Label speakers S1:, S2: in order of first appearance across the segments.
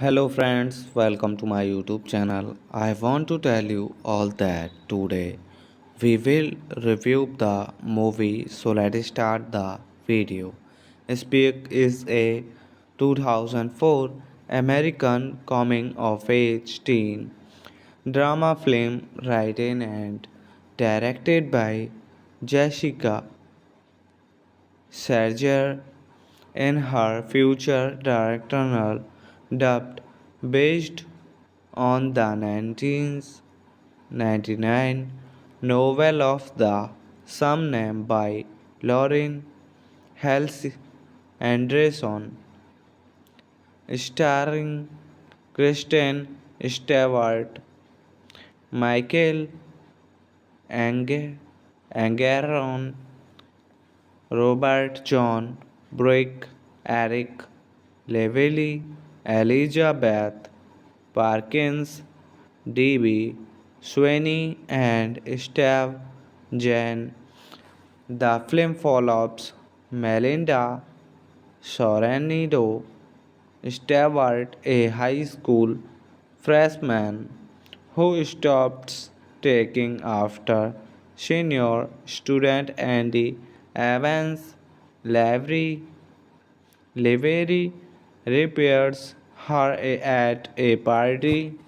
S1: Hello friends, welcome to my YouTube channel. I want to tell you all that today we will review the movie, so let's start the video. Speak is a 2004 American coming of age teen drama film written and directed by Jessica Serger in her future directorial dubbed based on the 1999 novel of the same name by Lauren Halse Anderson, starring Kristen Stewart, Michael Angaron, Robert John Brick, Eric Lively, Elizabeth Parkins, D.B. Sweeney, and Steve Jane. The film follows Melinda Sorrento Stewart, a high school freshman who stops taking after senior student Andy Evans Lavery repairs her at a party.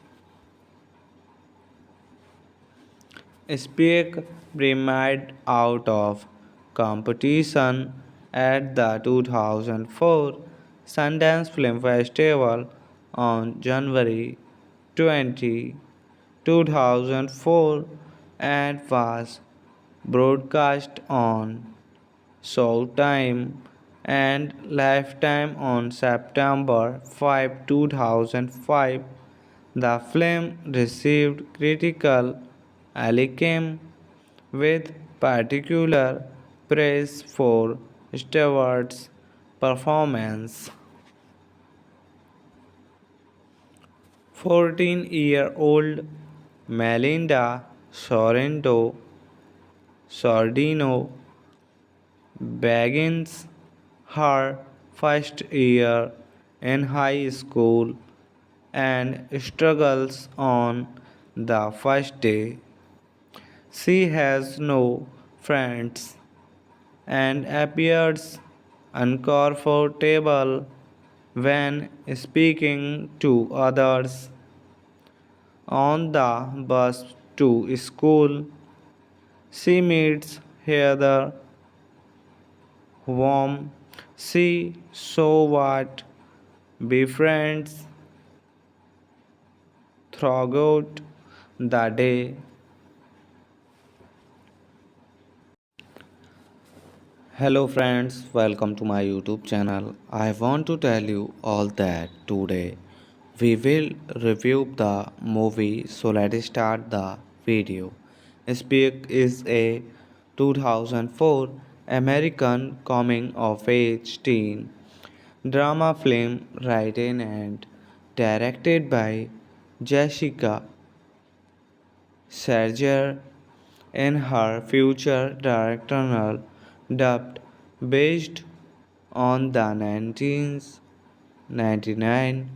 S1: Speak premiered out of competition at the 2004 Sundance Film Festival on January 20, 2004 and was broadcast on Showtime and Lifetime on September 5, 2005. The film received critical acclaim with particular praise for Stewart's performance. 14-year-old Melinda Sordino begins her first year in high school and struggles on the first day. She has no friends and appears uncomfortable when speaking to others. On the bus to school, she meets Heather, whom she so what befriends throughout the day. Hello friends, welcome to my YouTube channel. I want to tell you all that today we will review the movie, so let's start the video. Speak is a 2004 American coming of age teen drama film written and directed by Jessica Serger in her future directorial dubbed based on the 1999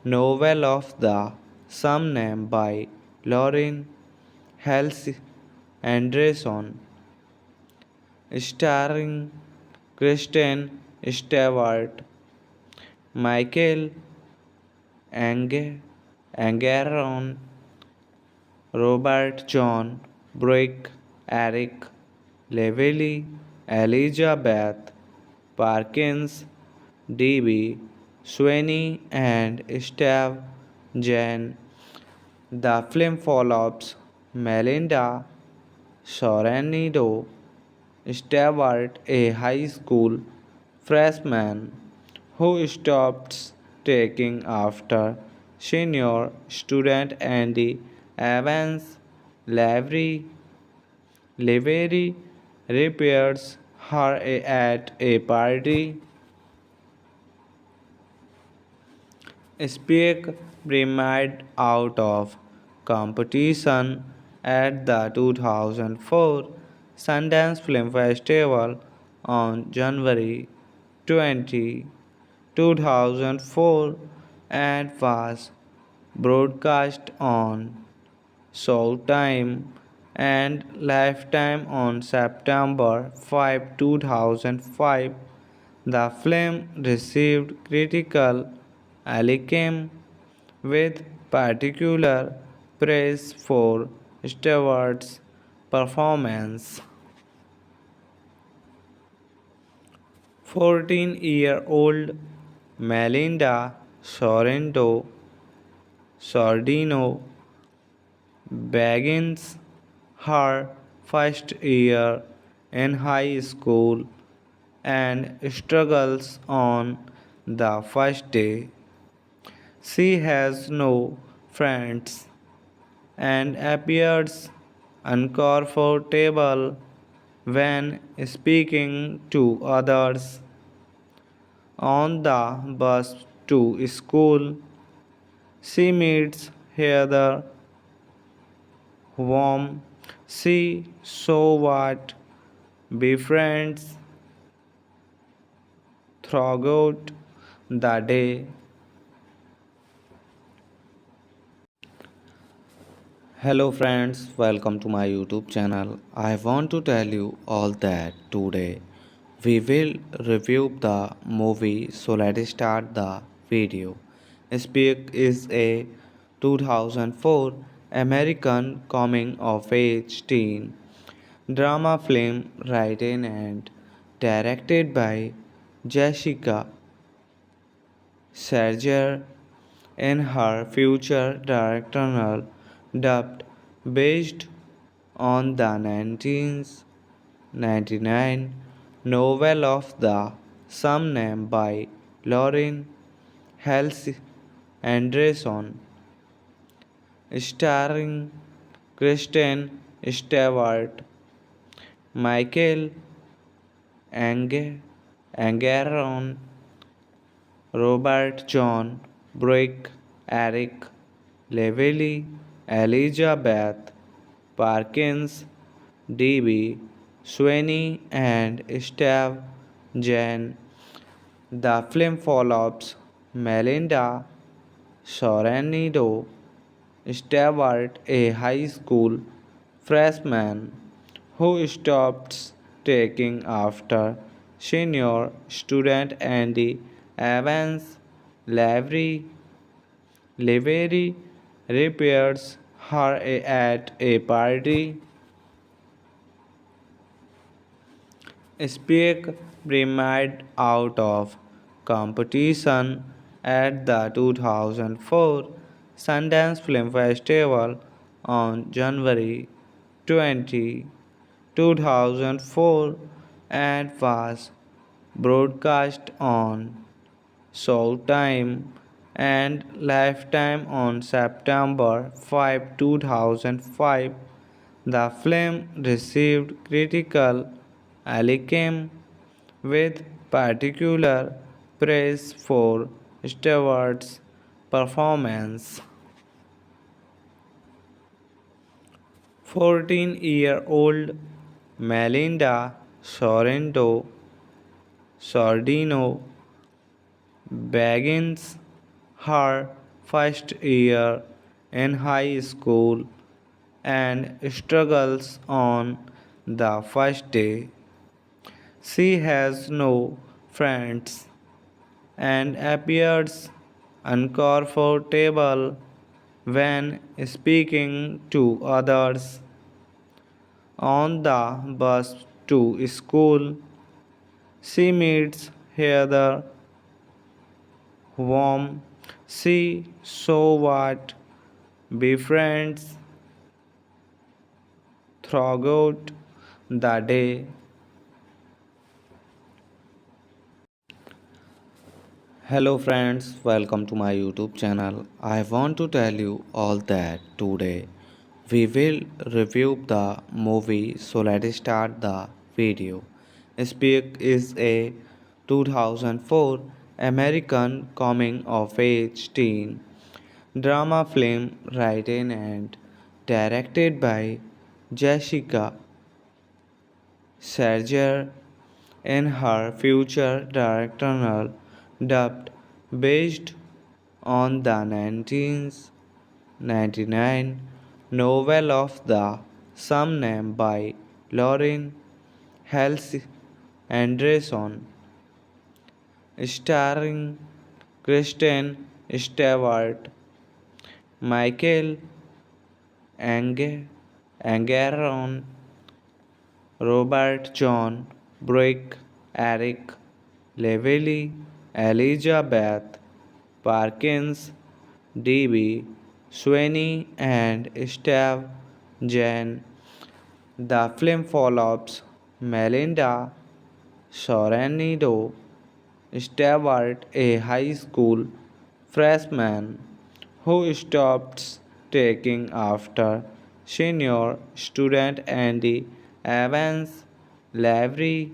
S1: novel of the same name by Lauren Halse Anderson, starring Kristen Stewart, Michael Angaron, Robert John Brick, Eric Lively, Elizabeth Parkins, D.B. Sweeney, and Steve Jane. The film follows Melinda Sorrento Stewart, a high school freshman who stops taking after senior student Andy Evans Lavery repairs her at a party. Speak premiered out of competition at the 2004 Sundance Film Festival on January 20, 2004 and was broadcast on Showtime and Lifetime on September 5, 2005. The film received critical acclaim with particular praise for Stewart's performance. 14-year-old Melinda Sordino begins her first year in high school and struggles on the first day. She has no friends and appears uncomfortable when speaking to others. On the bus to school, she meets Heather, whom she so what befriends throughout the day. Hello friends, welcome to my YouTube channel. I want to tell you all that today we will review the movie, so let's start the video. Speak is a 2004 American coming of age teen drama film written and directed by Jessica Serger in her future directorial dubbed based on the 1999 novel of the same name by Lauren Halse Anderson, starring Kristen Stewart, Michael Angaron, Robert John Brick, Eric Lively, Elizabeth Parkins, D.B. Sweeney, and Steve Jane. The film follows Melinda Sorrento Stewart, a high school freshman who stops taking after senior student Andy Evans Lavery repairs her at a party. Speak premiered out of competition at the 2004 Sundance Film Festival on January 20, 2004 and was broadcast on Showtime and Lifetime on September 5, 2005. The film received critical acclaim with particular praise for Stewart's performance. 14-year-old Melinda Sordino begins her first year in high school and struggles on the first day. She has no friends and appears uncomfortable when speaking to others. On the bus to school, she meets Heather, whom she somewhat befriends throughout the day. Hello friends, welcome to my YouTube channel. I want to tell you all that today we will review the movie, so let's start the video. Speak is a 2004 American coming of age teen drama film written and directed by Jessica Serger in her future directorial dubbed based on the 1999 novel of the same name by Lauren Halse Anderson, starring Kristen Stewart, Michael Angeron, Robert John Brick, Eric Lively, Elizabeth Parkins, D.B. Sweeney, and Steve Jane. The film follows Melinda Sorrento Stewart, a high school freshman who stops taking after senior student Andy Evans Lavery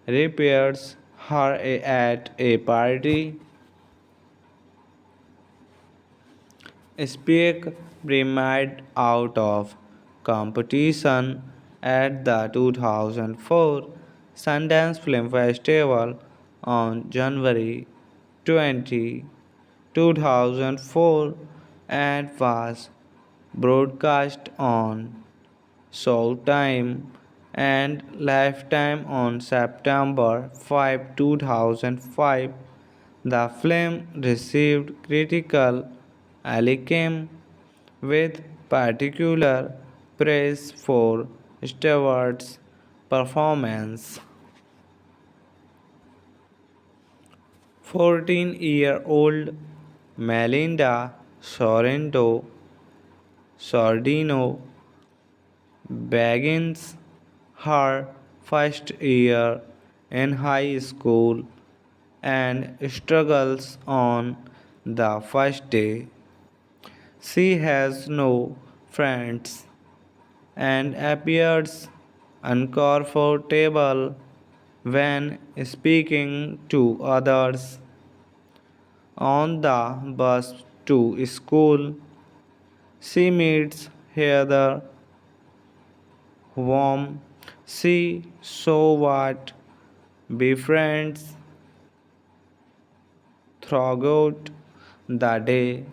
S1: repairs her at a party. Speak premiered out of competition at the 2004 Sundance Film Festival on January 20, 2004 and was broadcast on Showtime and Lifetime on September 5, 2005. The film received critical acclaim with particular praise for Stewart's performance. 14-year-old Melinda Sordino begins her first year in high school and struggles on the first day. She has no friends and appears uncomfortable when speaking to others. On the bus to school, she meets Heather, whom she somewhat befriends throughout the day.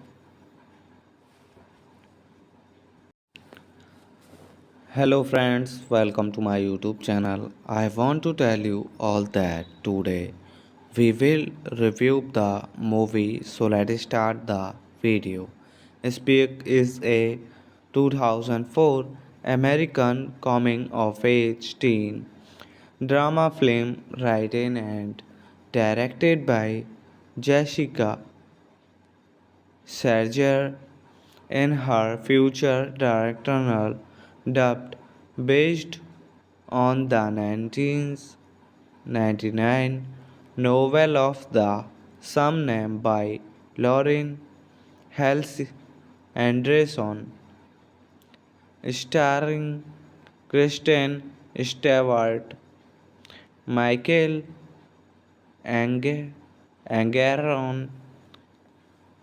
S1: Hello friends, welcome to my YouTube channel. I want to tell you all that today we will review the movie, so let's start the video. Speak is a 2004 American coming of age teen drama film written and directed by Jessica Serger in her future directorial dubbed based on the 1999 novel of the same name by Lauren Halse Anderson, starring Kristen Stewart, Michael Angaron,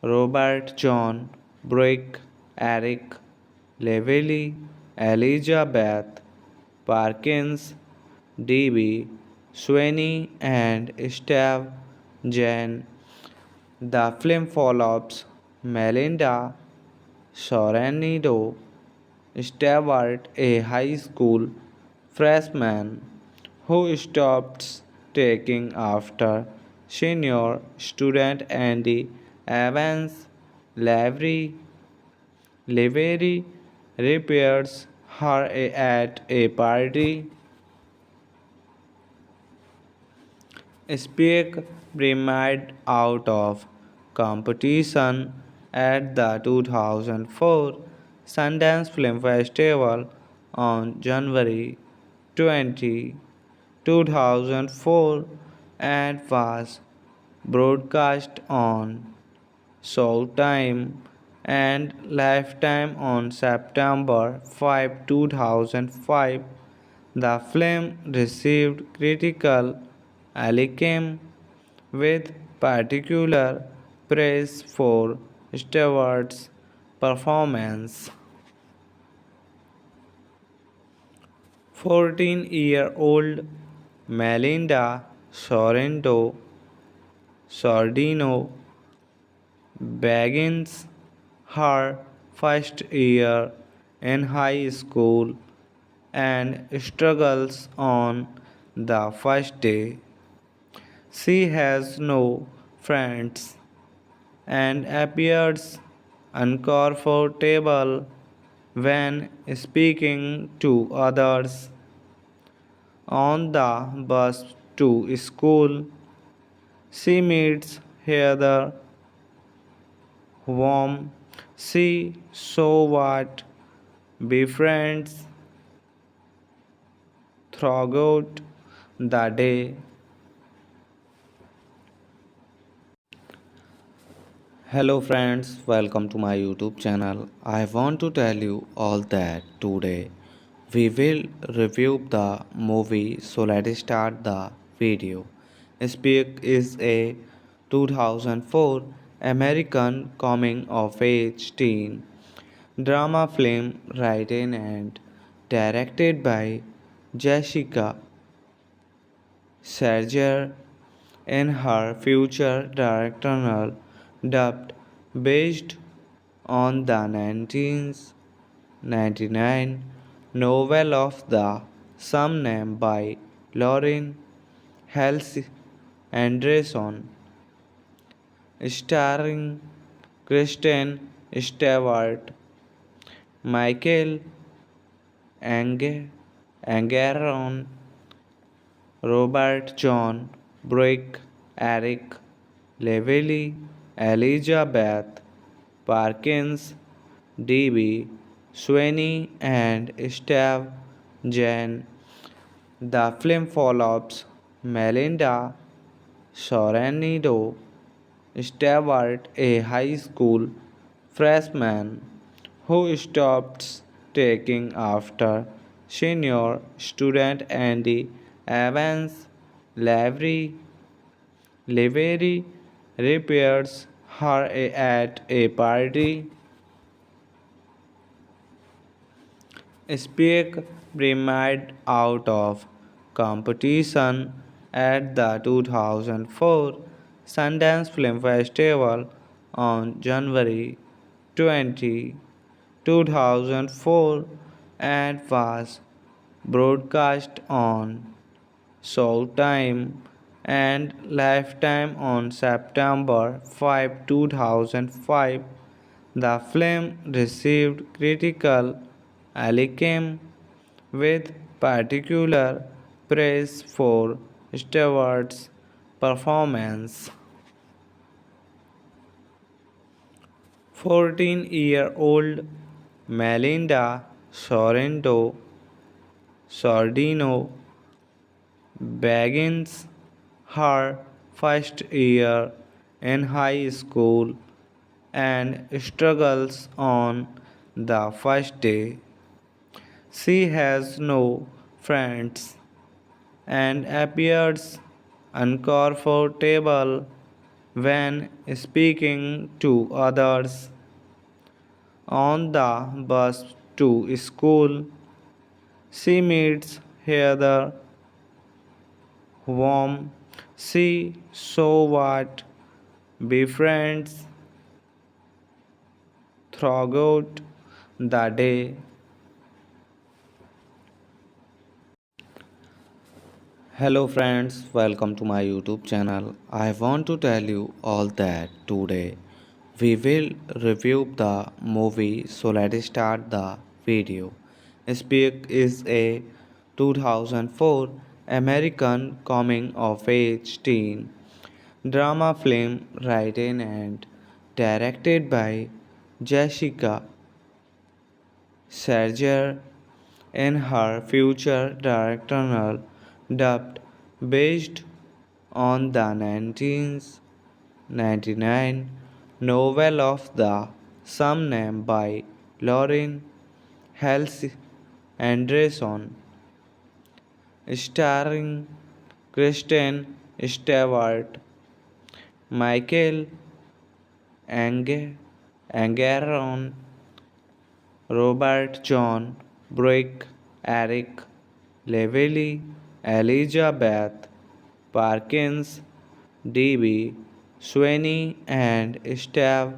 S1: Robert John Brick, Eric Lively, Elizabeth Parkins, D.B. Sweeney, and Steve Jane. The film follows Melinda Sorrento Stewart, a high school freshman who stops taking after senior student Andy Evans Lavery repairs her at a party. Speak premiered out of competition at the 2004 Sundance Film Festival on January 20, 2004 and was broadcast on Showtime and Lifetime on September 5, 2005. The film received critical acclaim with particular praise for Stewart's performance. 14-year-old Melinda Sordino begins her first year in high school and struggles on the first day. She has no friends and appears uncomfortable when speaking to others. On the bus to school, she meets Heather, whom she somewhat befriends throughout the day. Hello friends, welcome to my YouTube channel. I want to tell you all that today we will review the movie, so let's start the video. Speak is a 2004 American coming of age teen drama film written and directed by Jessica Serger in her future directorial dubbed based on the 1999 novel of the same name by Lauren Halse Anderson, starring Kristen Stewart, Michael Angaron, Robert John Brick, Eric Lively, Elizabeth Parkins, D.B. Sweeney, and Steve Jane. The film follows Melinda Sorrento Stewart, a high school freshman who stops taking after senior student Andy Evans Lavery repairs her at a party. Speak premiered out of competition at the 2004 Sundance Film Festival on January 20, 2004 and was broadcast on Showtime and Lifetime on September 5, 2005. The film received critical acclaim with particular praise for Stewart's performance. 14-year-old Melinda Sordino begins her first year in high school and struggles on the first day. She has no friends and appears uncomfortable when speaking to others. On the bus to school, she meets Heather, whom she somewhat befriends throughout the day. Hello friends, welcome to my YouTube channel. I want to tell you all that today we will review the movie, so let's start the video. Speak is a 2004 American coming of age teen drama film written and directed by Jessica Serger in her future directorial dubbed based on the 1999 novel of the same name by Lauren Halse Anderson, starring Kristen Stewart, Michael Angaron, Robert John Brick, Eric Lively, Elizabeth Parkins, D.B. Sweeney, and Steve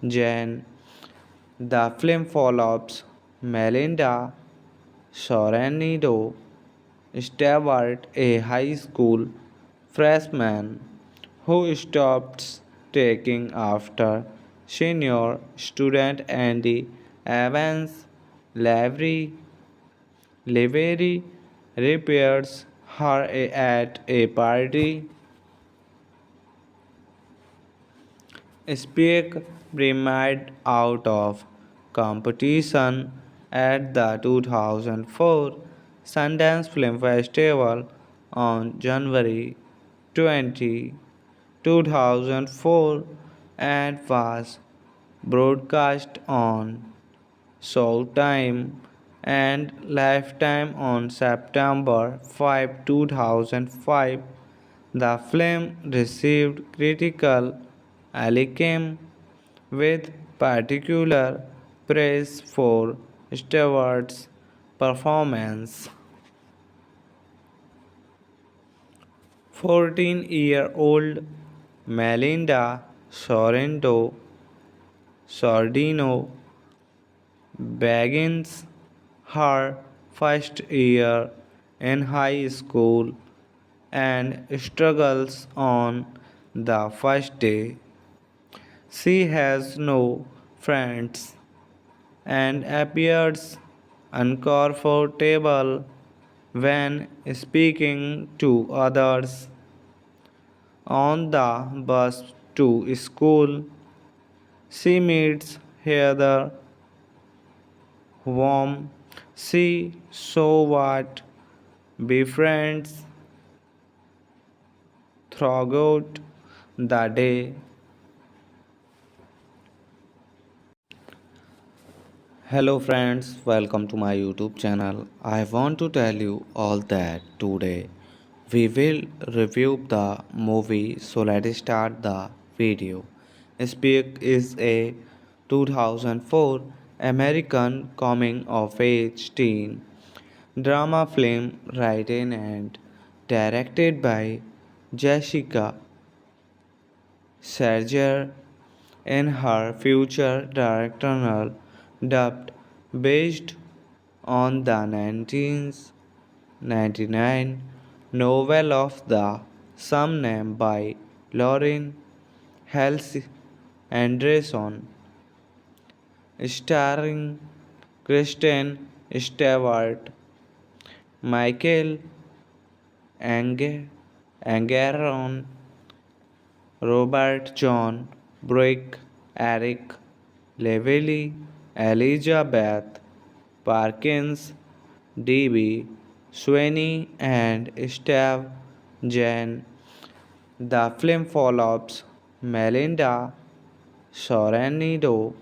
S1: Jane. The film follows Melinda Sorrento Stewart, a high school freshman who stops taking after senior student Andy Evans Lavery repairs her at a party. Speak premiered out of competition at the 2004 Sundance Film Festival on January 20, 2004 and was broadcast on Showtime and Lifetime on September 5, 2005. The film received critical acclaim with particular praise for Stewart's performance. 14-year-old Melinda Sordino begins her first year in high school and struggles on the first day. She has no friends and appears uncomfortable when speaking to others. On the bus to school, she meets Heather, whom she somewhat befriends throughout the day. Hello friends, welcome to my YouTube channel. I want to tell you all that today we will review the movie, so let's start the video. Speak is a 2004 American coming of age teen drama film written and directed by Jessica Serger in her future directorial dubbed based on the 1999 novel of the same name by Lauren Halse Anderson, starring Kristen Stewart, Michael Angaron, Robert John Brick, Eric Lively, Elizabeth Parkins, D.B. Sweeney, and Steve Jane. The film follows Melinda Sorrento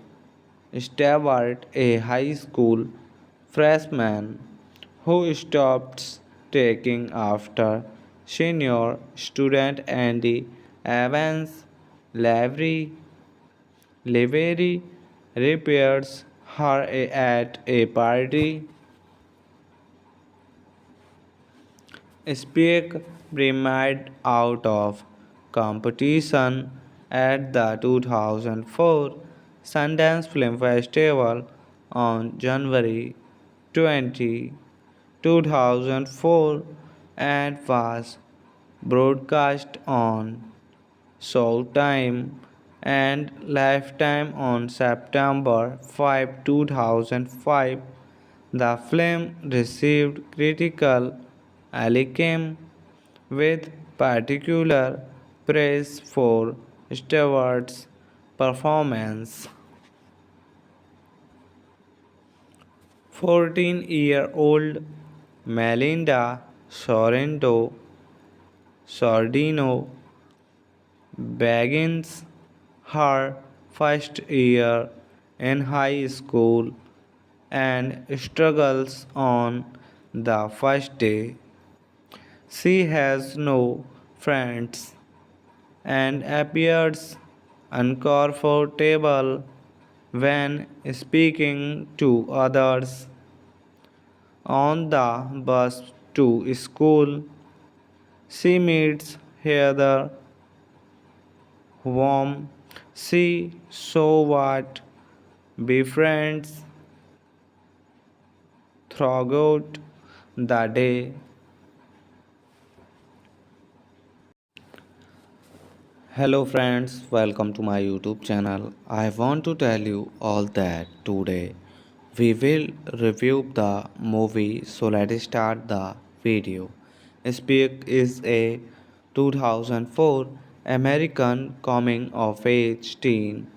S1: Stewart, a high school freshman who stops taking after senior student Andy Evans Lavery repairs her at a party. Speak premiered out of competition at the 2004 Sundance Film Festival on January 20, 2004 and was broadcast on Showtime and Lifetime on September 5, 2005. The film received critical acclaim with particular praise for Stewart's performance. 14-year-old Melinda Sordino begins her first year in high school and struggles on the first day. She has no friends and appears uncomfortable when speaking to others. On the bus to school, she meets Heather, whom she somewhat befriends throughout the day. Hello friends, welcome to my YouTube channel. I want to tell you all that today we will review the movie, so let's start the video. Speak is a 2004 American coming of age teen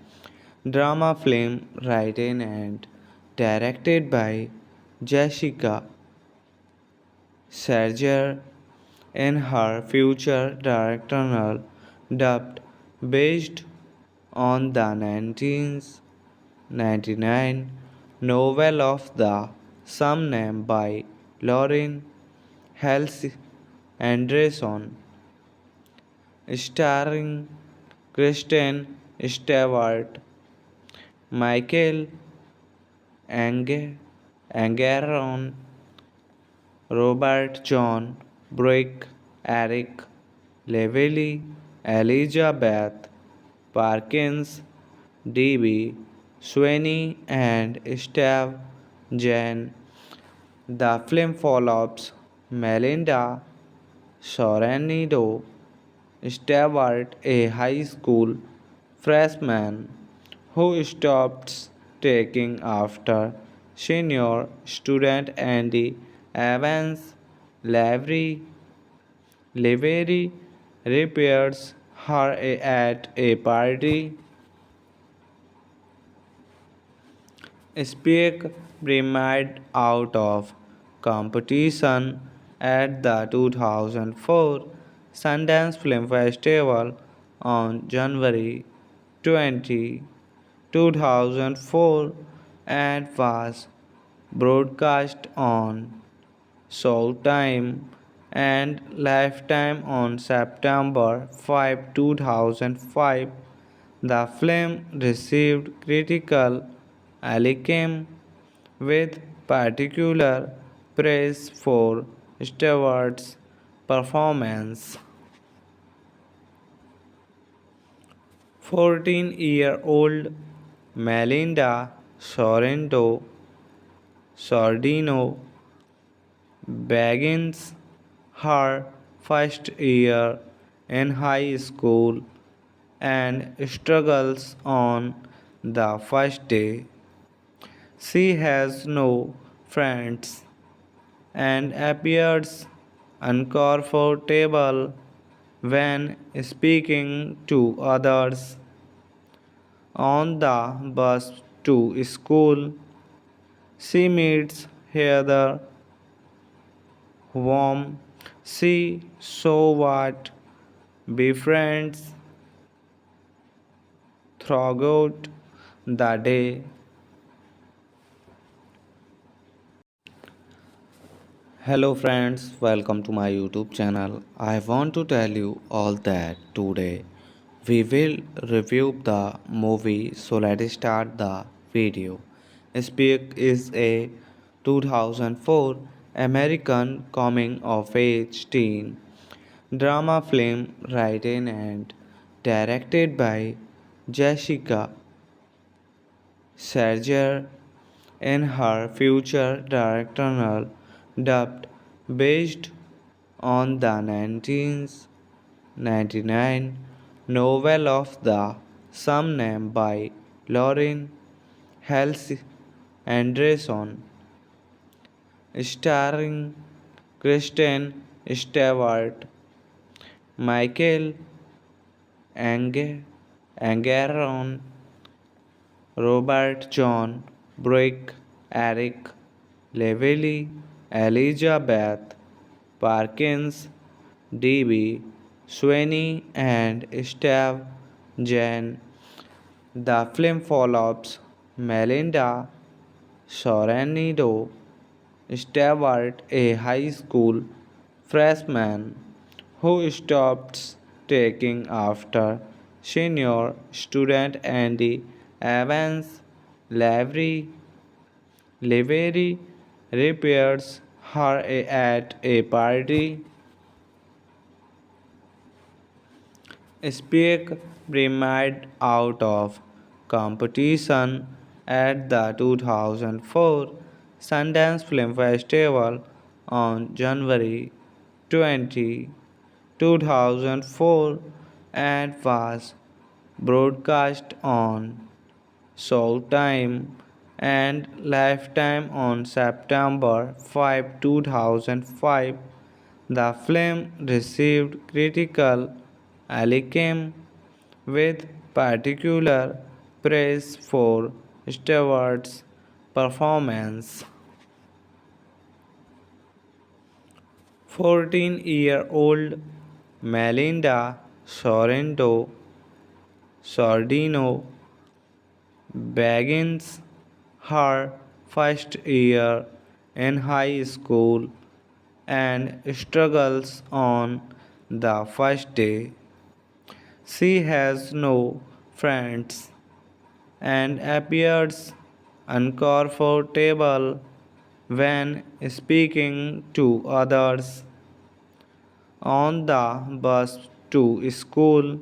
S1: drama film written and directed by Jessica Serger in her future directorial dubbed based on the 1999 novel of the same name by Lauren Hels Anderson, starring Kristen Stewart, Michael Angaron, Robert John Brick, Eric Lively, Elizabeth Parkins, D.B. Sweeney, and Steve Jane. The film follows Melinda Sorrento Stewart, a high school freshman who stops taking after senior student Andy Evans Lavery repairs her at a party. Speak premiered out of competition at the 2004 Sundance Film Festival on January 20, 2004 and was broadcast on Showtime and Lifetime on September 5, 2005. The film received critical acclaim with particular praise for Stewart's performance. 14-year-old Melinda Sordino begins her first year in high school and struggles on the first day. She has no friends and appears uncomfortable when speaking to others. On the bus to school, she meets Heather, whom she so what befriends throughout the day. Hello friends, welcome to my YouTube channel. I want to tell you all that today we will review the movie, so let's start the video. Speak is a 2004 American coming of age teen drama film written and directed by Jessica Serger in her future directorial dubbed based on the 1999 novel of the same name by Lauren Halse Anderson, starring Kristen Stewart, Michael Angaron, Robert John Brick, Eric Lively, Elizabeth Parkins, D.B. Sweeney, and Steve Jane. The film follows Melinda Sorrento Stewart, a high school freshman who stops taking after senior student Andy Evans Lavery repairs her at a party. Speak premiered out of competition at the 2004 Sundance Film Festival on January 20, 2004 and was broadcast on Showtime and Lifetime on September 5, 2005. The film received critical acclaim with particular praise for Stewart's performance. 14-year-old Melinda Sordino begins her first year in high school and struggles on the first day. She has no friends and appears uncomfortable when speaking to others. On the bus to school,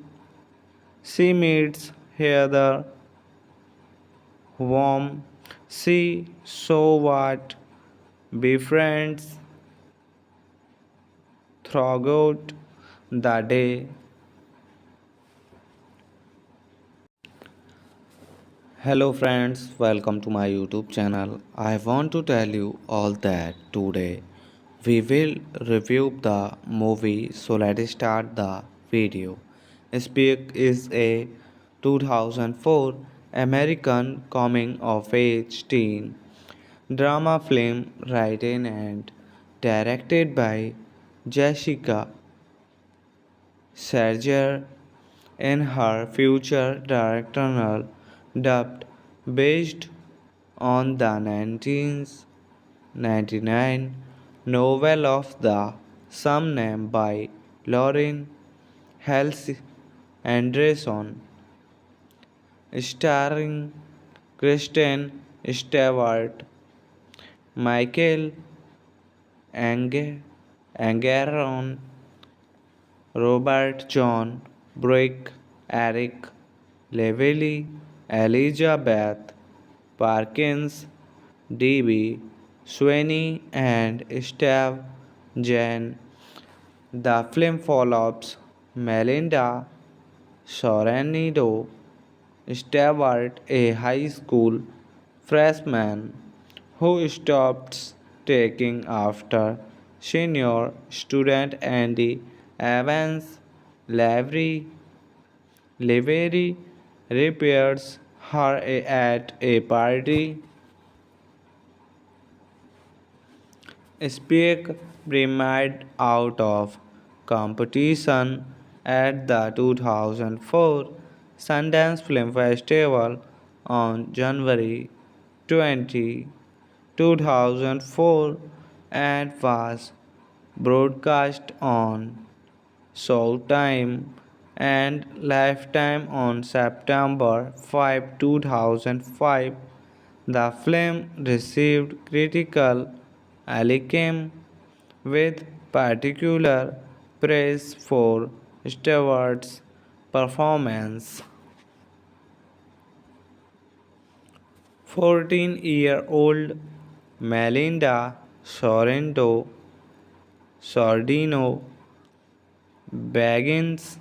S1: she meets Heather, whom she so what befriends throughout the day. Hello friends, welcome to my YouTube channel. I want to tell you all that today we will review the movie, so let's start the video. Speak is a 2004 American coming of age teen drama film written and directed by Jessica Serger in her future directorial dubbed based on the 1999 novel of the same name by Lauren Halse Anderson, starring Kristen Stewart, Michael Angaron, Robert John Brick, Eric Lively, Elizabeth Parkins, D.B. Sweeney, and Steve Jane. The film follows Melinda Sorrento Stewart, a high school freshman who stops taking after senior student Andy Evans Lavery repairs her at a party. Speak premiered out of competition at the 2004 Sundance Film Festival on January 20, 2004 and was broadcast on Showtime and Lifetime on September 5, 2005. The film received critical acclaim with particular praise for Stewart's performance. 14-year-old Melinda Sordino begins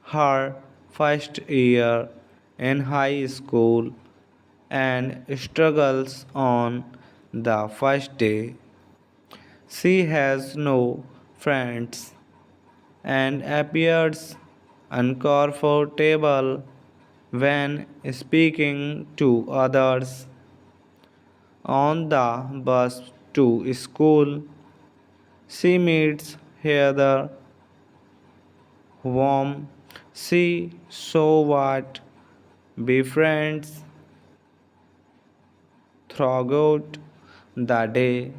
S1: her first year in high school and struggles on the first day. She has no friends and appears uncomfortable when speaking to others. On the bus to school, she meets Heather, whom she so what befriends throughout the day.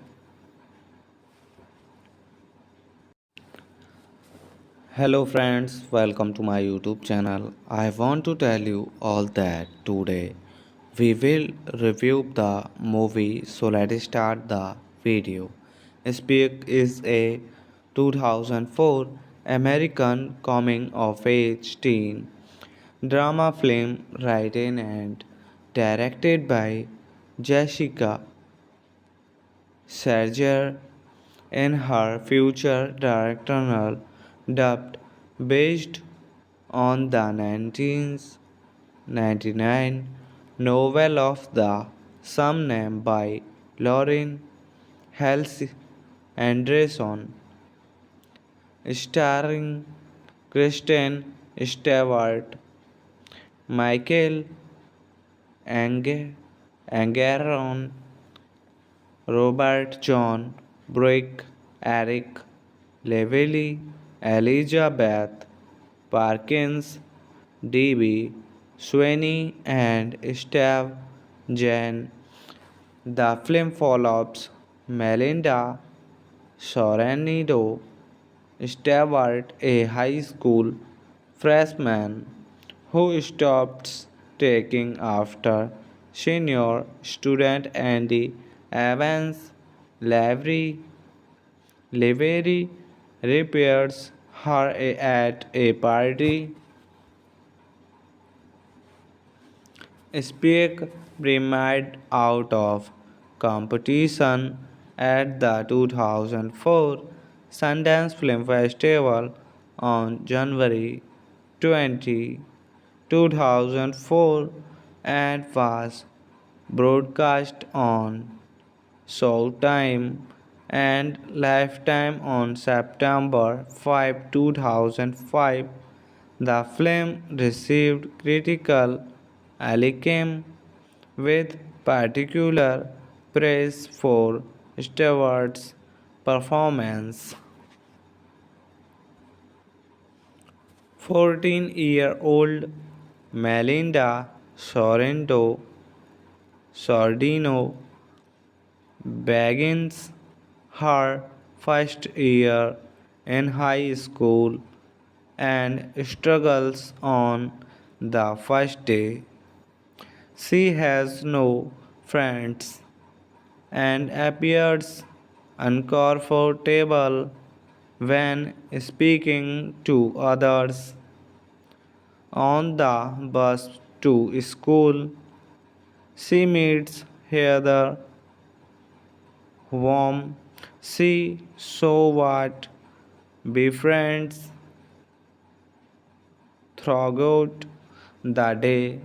S1: Hello friends, welcome to my YouTube channel. I want to tell you all that today we will review the movie, so let's start the video. Speak is a 2004 American coming of age teen drama film written and directed by Jessica Serger in her future directorial dubbed based on the 1999 novel of the same name by Lauren Halse Anderson, starring Kristen Stewart, Michael Angaron, Robert John Brick, Eric Lively, Elizabeth Parkins, D.B. Sweeney, and Steve Jane. The film follows Melinda Sorrento Stewart, a high school freshman who stops taking after senior student Andy Evans Lavery repairs her at a party. Speak premiered out of competition at the 2004 Sundance Film Festival on January 20, 2004 and was broadcast on Showtime and Lifetime on September 5, 2005. The film received critical acclaim with particular praise for Stewart's performance. 14-year-old Melinda Sordino begins her first year in high school and struggles on the first day. She has no friends and appears uncomfortable when speaking to others. On the bus to school, she meets Heather, whom she so what befriends throughout the day.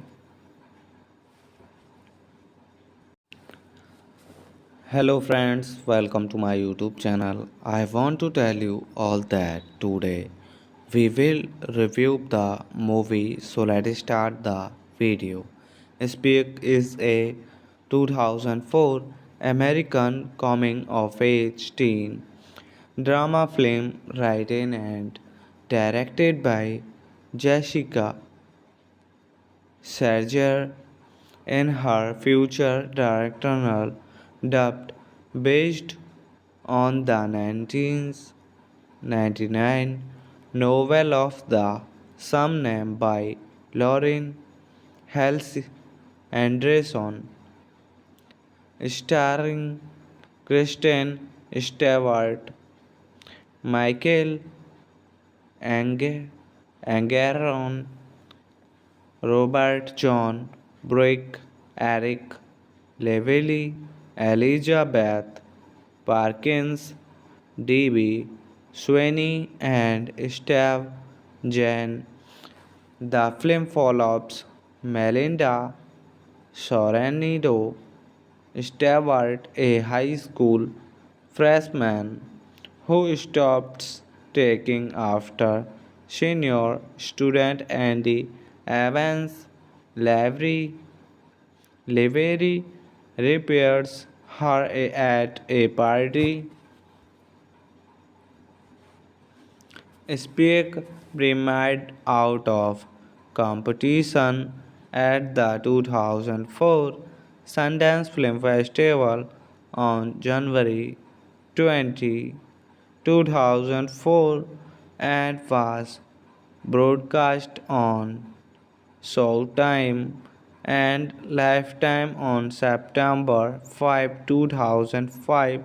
S1: Hello friends, welcome to my YouTube channel. I want to tell you all that today we will review the movie, so let's start the video. Speak is a 2004 American coming of age teen drama film written and directed by Jessica Serger in her future directorial dubbed based on the 1999 novel of the same name by Lauren Halse Anderson, starring Kristen Stewart, Michael Angaron, Robert John Brick, Eric Lively, Elizabeth Parkins, D.B. Sweeney, and Steve Jane. The film follows Melinda Sorrento Stewart, a high school freshman who stops taking after senior student Andy Evans Lavery repairs her at a party. Speak premiered out of competition at the 2004 Sundance Film Festival on January 20, 2004 and was broadcast on Showtime and Lifetime on September 5, 2005.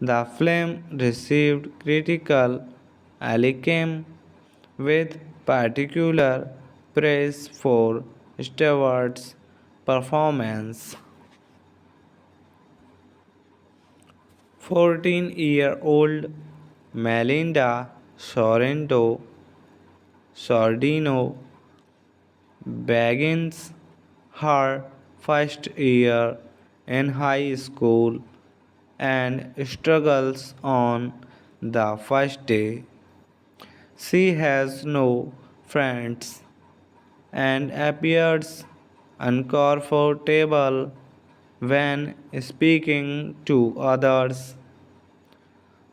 S1: The film received critical acclaim with particular praise for Stewart's performance. 14-year-old Melinda Sordino begins her first year in high school and struggles on the first day. She has no friends and appears uncomfortable when speaking to others.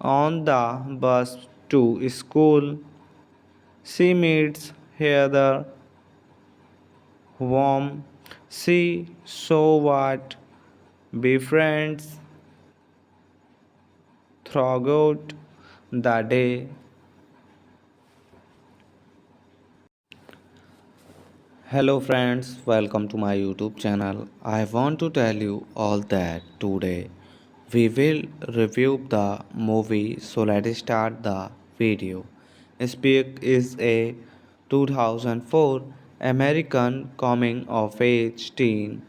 S1: On the bus to school, she meets Heather, whom she somewhat befriends throughout the day. Hello friends, welcome to my YouTube channel. I want to tell you all that today we will review the movie, so let's start the video. Speak is a 2004 American coming of age teen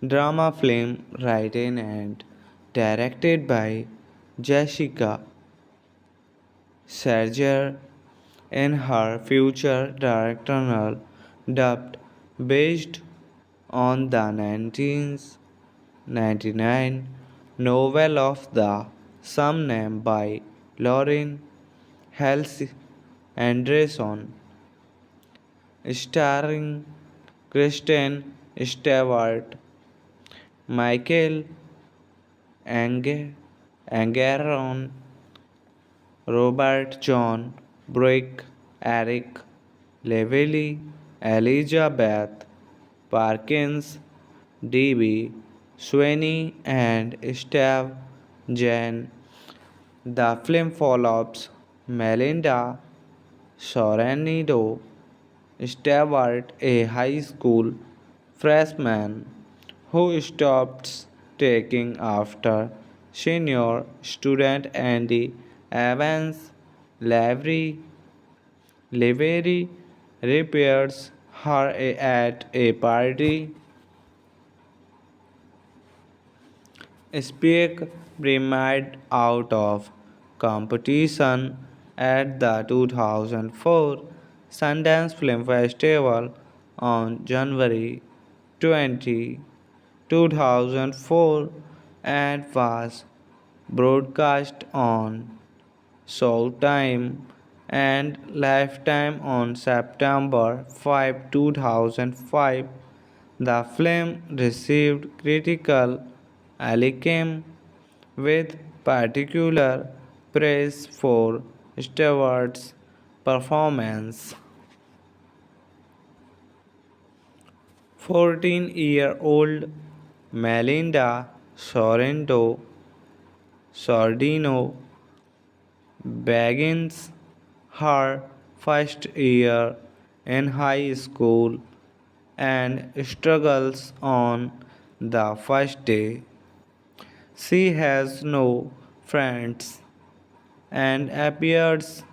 S1: drama film written and directed by Jessica Serger in her future directorial dubbed based on the 1999 novel of the same name by Lauren Halse Anderson, starring Kristen Stewart, Michael Angaron, Robert John Brick, Eric Lively, Elizabeth Parkins, D.B. Sweeney, and Steve Jane. The film follows Melinda Sorrento Stewart, a high school freshman who stops taking after senior student Andy Evans Lavery repairs her at a party. Speak premiered out of competition at the 2004 Sundance Film Festival on January 20, 2004 and was broadcast on Showtime and Lifetime on September 5, 2005. The film received critical acclaim with particular praise for Stewart's performance. 14-year-old Melinda Sordino begins her first year in high school and struggles on the first day. She has no friends and appears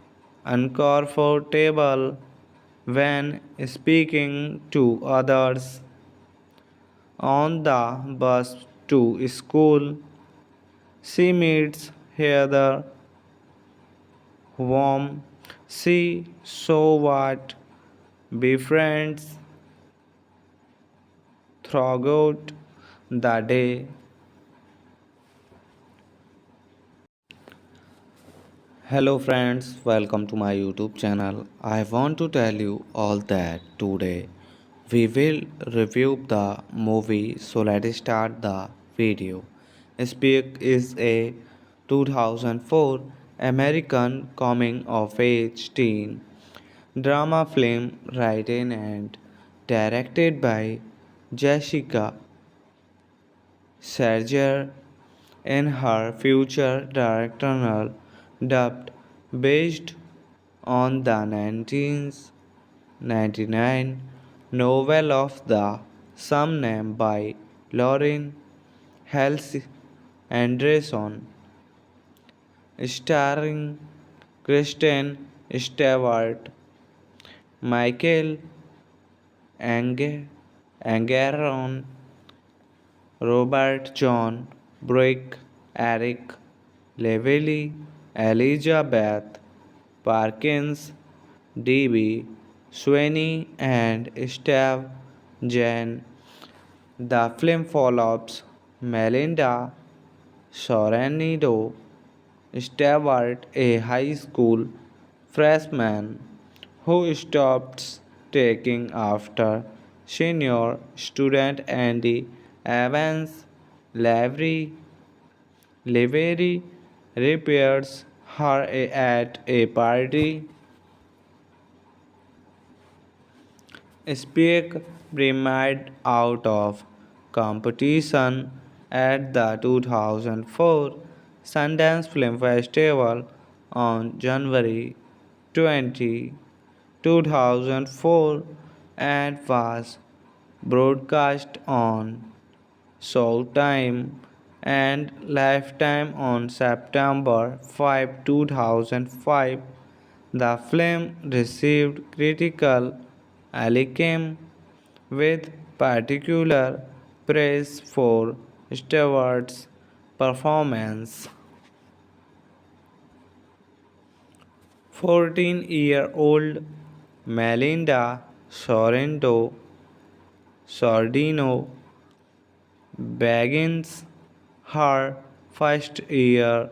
S1: uncomfortable when speaking to others. On the bus to school, she meets Heather, whom she somewhat befriends throughout the day. Hello friends, welcome to my YouTube channel. I want to tell you all that today we will review the movie, so let's start the video. Speak is a 2004 American coming of age teen drama film written and directed by Jessica Serger in her future directorial dubbed based on the 1999 novel of the same name by Lauren Halse Anderson, starring Kristen Stewart, Michael Angaron, Robert John Brick, Eric Lively, Elizabeth Parkins, D.B. Sweeney, and Steve Jane. The film follows Melinda Sorenido Stewart, a high school freshman who stops taking after senior student Andy Evans Lavery repairs her at a party. Speak premiered out of competition at the 2004 Sundance Film Festival on January 20, 2004 and was broadcast on Showtime and Lifetime on September 5, 2005. The film received critical acclaim with particular praise for Stewart's performance. 14-year-old Melinda Sordino begins her first year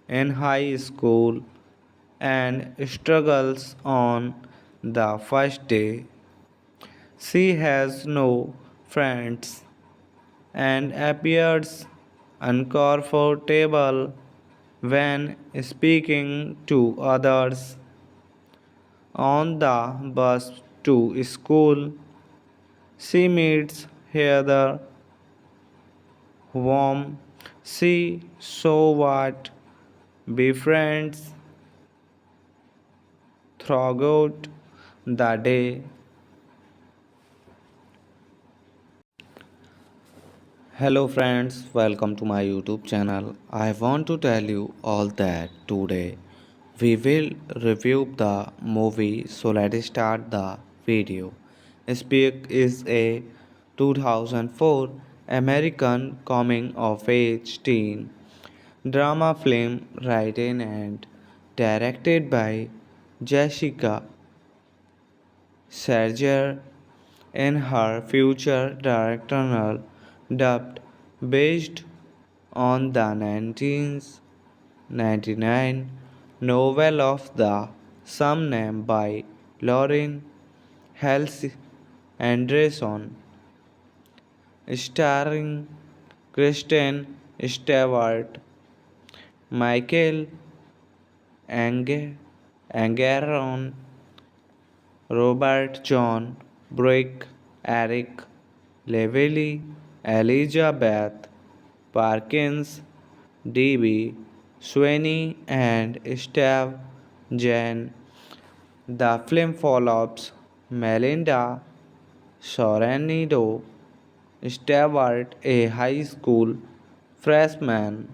S1: in high school and struggles on the first day. She has no friends and appears uncomfortable when speaking to others. On the bus to school, she meets Heather, whom she somewhat befriends throughout the day. Hello friends, welcome to my YouTube channel. I want to tell you all that today we will review the movie, so let's start the video. Speak is a 2004 American coming of age teen drama film written and directed by Jessica Serger in her future directorial dubbed based on the 1999 novel of the same name by Lauren Halse Anderson, starring Kristen Stewart, Michael Angaron, Robert John Brick, Eric Lively, Elizabeth Parkins, D.B. Sweeney, and Steve Jane. The film follows Melinda Sorrento Stewart, a high school freshman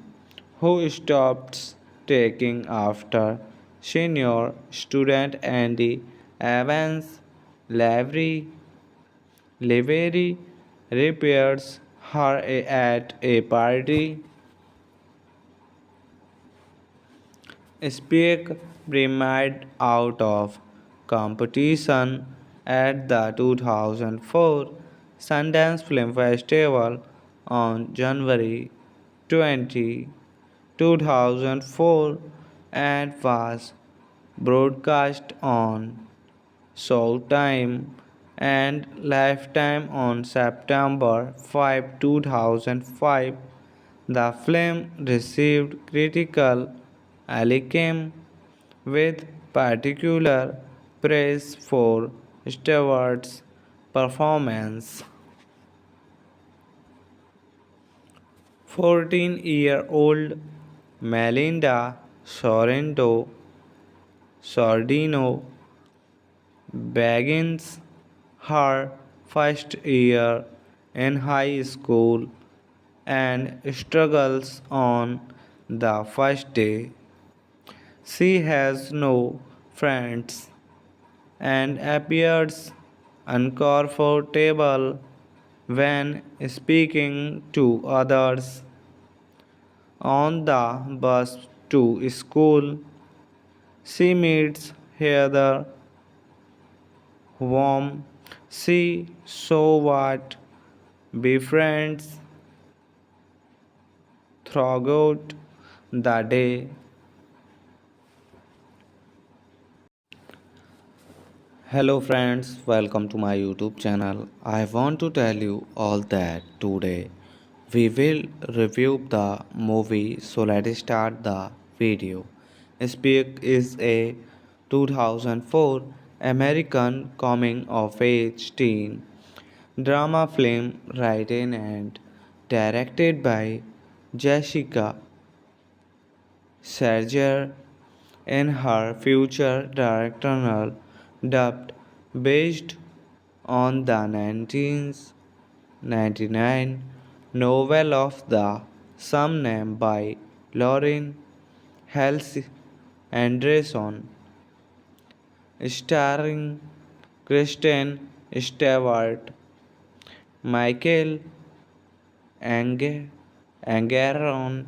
S1: who stops taking after senior student Andy Evans Lavery repairs her at a party. Speak premiered out of competition at the 2004 Sundance Film Festival on January 20, 2004 and was broadcast on Showtime and Lifetime on September 5, 2005. The film received critical acclaim with particular praise for Stewart's performance. 14-year-old Melinda Sordino begins her first year in high school and struggles on the first day. She has no friends and appears uncomfortable when speaking to others. On the bus to school, she meets Heather, whom she somewhat befriends throughout the day. Hello friends, welcome to my YouTube channel. I want to tell you all that today we will review the movie, so let's start the video. Speak is a 2004 American coming of age teen drama film written and directed by Jessica Serger in her future directorial dubbed based on the 1999 novel of the same name by Lauren Halse Anderson, starring Kristen Stewart, Michael Angaron,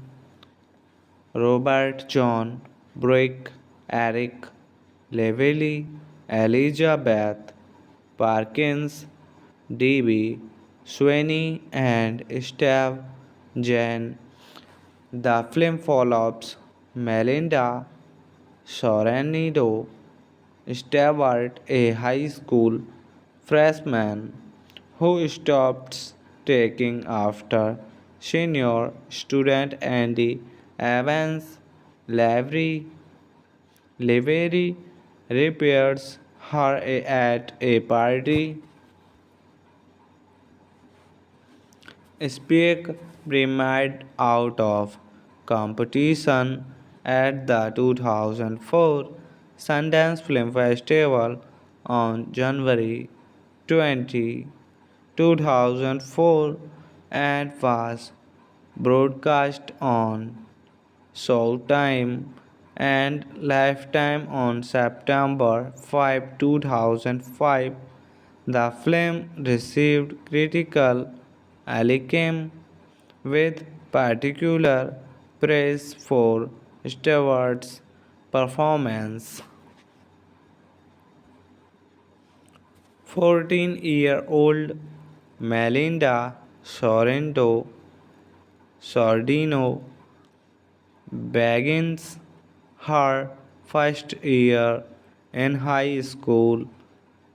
S1: Robert John Brick, Eric Lively, Elizabeth Parkins, D.B. Sweeney, and Steve Jane. The film follows Melinda Sorrento Stewart, a high school freshman who stops taking after senior student Andy Evans Lavery repairs her at a party. Speak premiered out of competition at the 2004 Sundance Film Festival on January 20, 2004 and was broadcast on Showtime and Lifetime on September 5, 2005. The film received critical acclaim with particular praise for Stewart's performance. 14-year-old Melinda Sorrento Sordino begins her first year in high school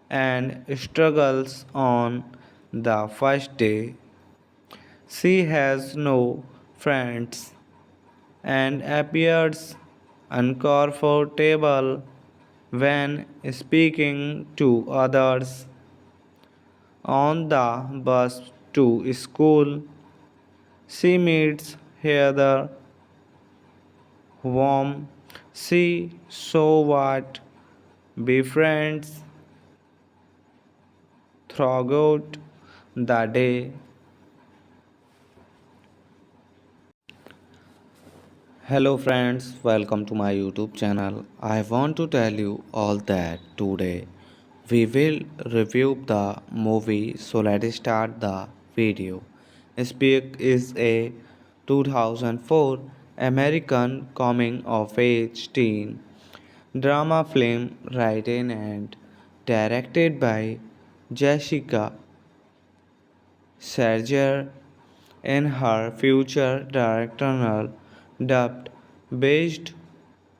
S1: and struggles on the first day. She has no friends and appears uncomfortable when speaking to others. On the bus to school, she meets Heather, whom she so what befriends throughout the day. Hello friends, welcome to my YouTube channel. I want to tell you all that today we will review the movie, so let's start the video. Speak is a 2004 American coming of age teen drama film written and directed by Jessica Serger in her future directorial dubbed based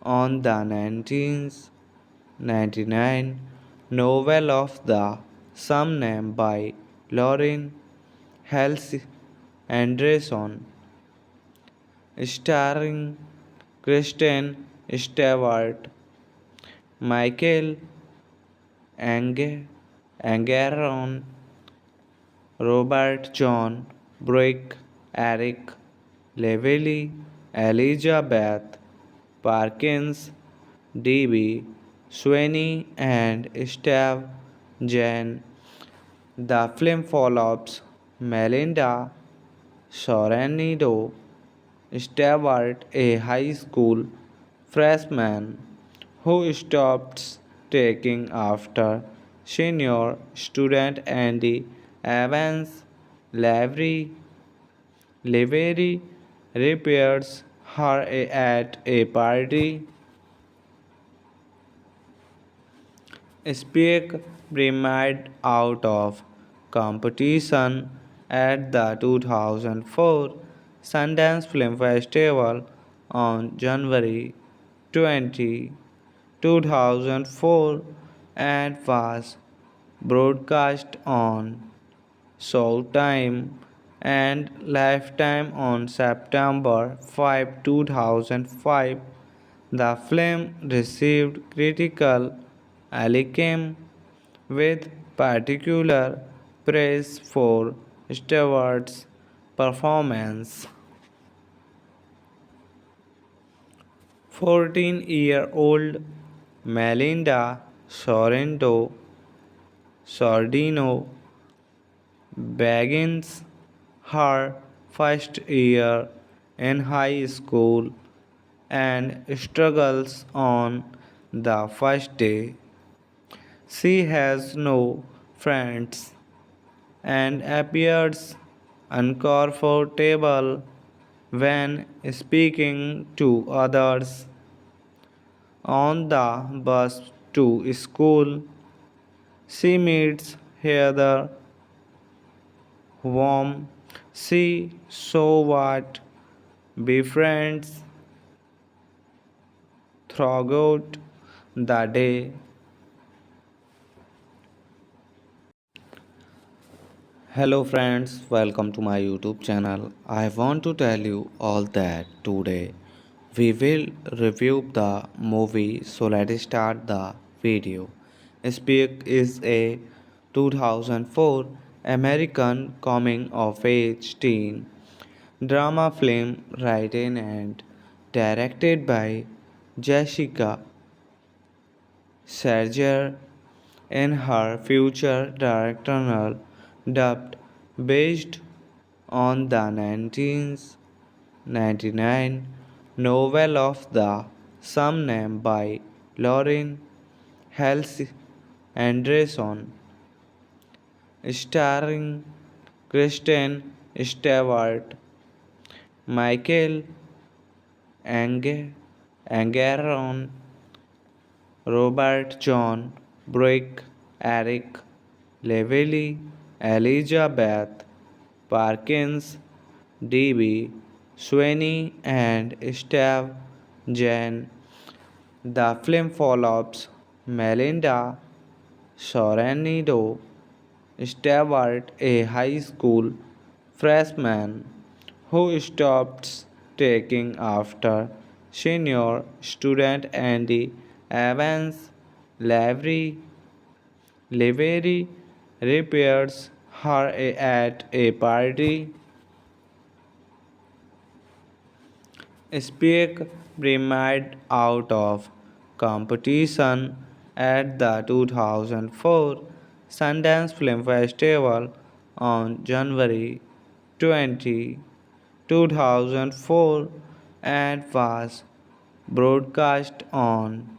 S1: on the 1999 novel of the same name by Lauren Halse Anderson, starring Kristen Stewart, Michael Angaron, Robert John Brick, Eric Lively, Elizabeth Parkins, D.B. Sweeney, and Steve Jane. The film follows Melinda Sorrento Stewart, a high school freshman who stops taking after senior student Andy Evans Lavery repairs her at a party. Speak premiered out of competition at the 2004 Sundance Film Festival on January 20, 2004 and was broadcast on Showtime and Lifetime on September 5, 2005. The film received critical acclaim with particular praise for Stewart's performance. 14-year-old Melinda Sordino begins her first year in high school and struggles on the first day. She has no friends and appears uncomfortable when speaking to others. On the bus to school, she meets Heather, whom she so what befriends throughout the day. Hello friends, welcome to my YouTube channel. I want to tell you all that today we will review the movie, so let's start the video. Speak is a 2004 American coming of age teen drama film written and directed by Jessica Serger in her future directorial dubbed based on the 1999 novel of the same name by Lauren Halse Anderson, starring Kristen Stewart, Michael Angaron, Robert John Brick, Eric Lively, Elizabeth Parkins, D.B. Sweeney and Steve Jen. The film follows Melinda Sorrento Stewart, a high school freshman who stops taking after senior student Andy Evans Lavery repairs her at a party. Speak premiered out of competition at the 2004 Sundance Film Festival on January 20, 2004 and was broadcast on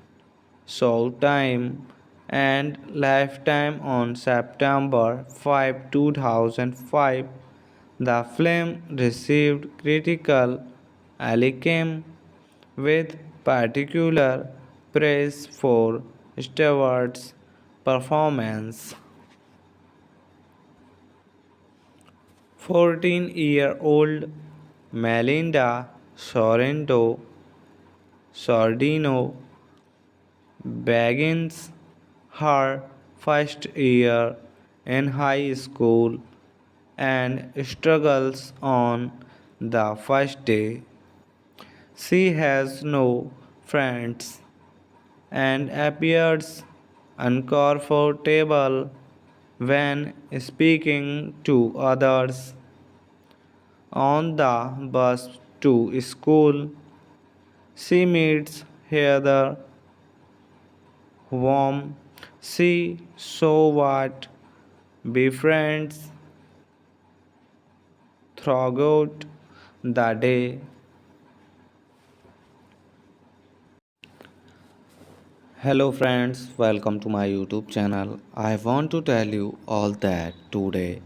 S1: Showtime and Lifetime on September 5, 2005. The film received critical acclaim with particular praise for Stewart's performance. 14-year-old Melinda Sordino begins her first year in high school and struggles on the first day. She has no friends and appears uncomfortable when speaking to others. On the bus to school, she meets Heather, whom she somewhat befriends throughout the day. Hello friends, welcome to my YouTube channel. I want to tell you all that today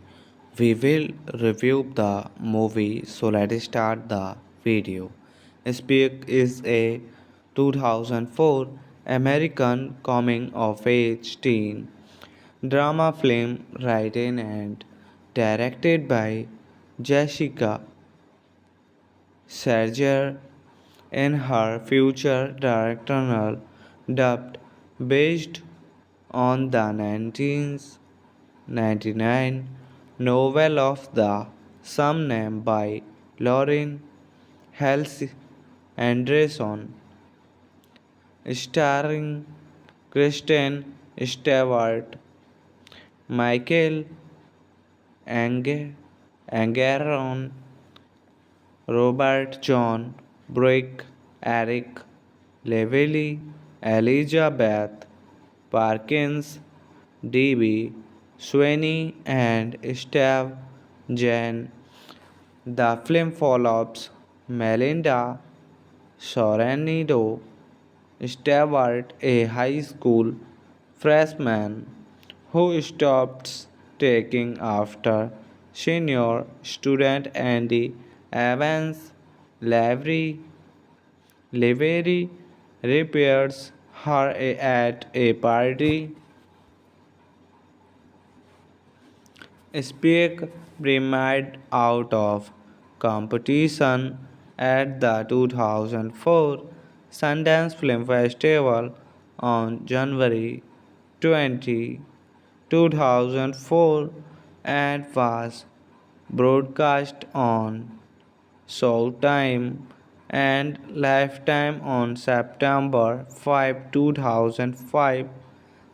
S1: we will review the movie, so let's start the video. Speak is a 2004 American coming of age teen drama film written and directed by Jessica Serger in her future directorial dubbed based on the 1999 novel of the same name by Lauren Halse Anderson, starring Kristen Stewart, Michael Angaron, Robert John Brick, Eric Lively, Elizabeth Parkins, D.B. Sweeney, and Steve Jen. The film follows Melinda Sorrento Stewart, a high school freshman who stops taking after senior student Andy Evans Lavery repairs her at a party. Speak premiered out of competition at the 2004 Sundance Film Festival on January 20, 2004 and was broadcast on Showtime and Lifetime on September 5, 2005.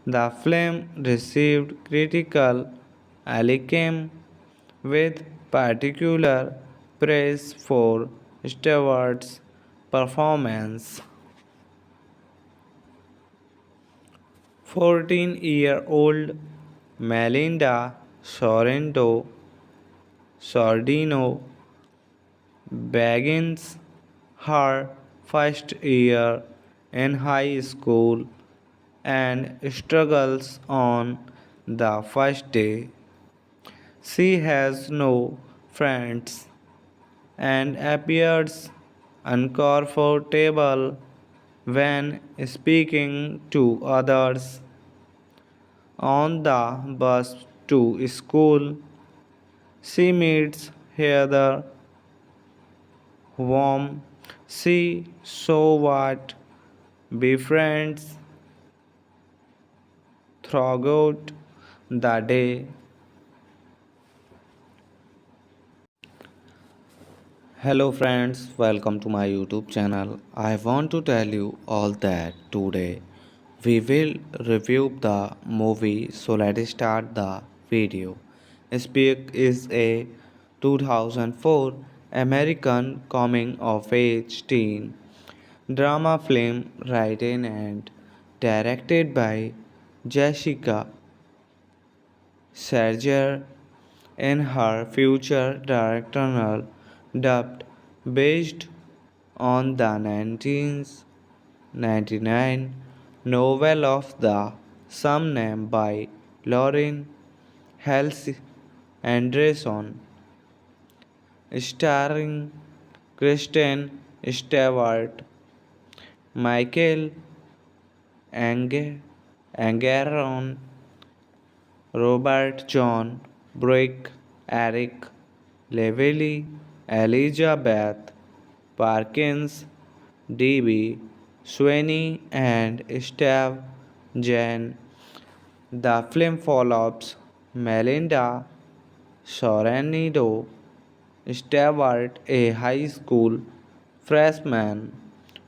S1: The film received critical acclaim with particular praise for Stewart's performance. 14-year-old Melinda Sordino begins her first year in high school and struggles on the first day. She has no friends and appears uncomfortable when speaking to others. On the bus to school, she meets Heather, warm, see, so what, befriends throughout the day. Hello friends, welcome to my YouTube channel. I want to tell you all that today we will review the movie, so let's start the video. Speak is a 2004 American coming of age teen drama film written and directed by Jessica Serger in her future directorial dubbed based on the 1999 novel of the same name by Lauren Halse Anderson, starring Kristen Stewart, Michael Angaron, Robert John Brick, Eric Lively, Elizabeth Parkins, D.B. Sweeney, and Steve Jane. The film follows Melinda Sorrento Stewart, a high school freshman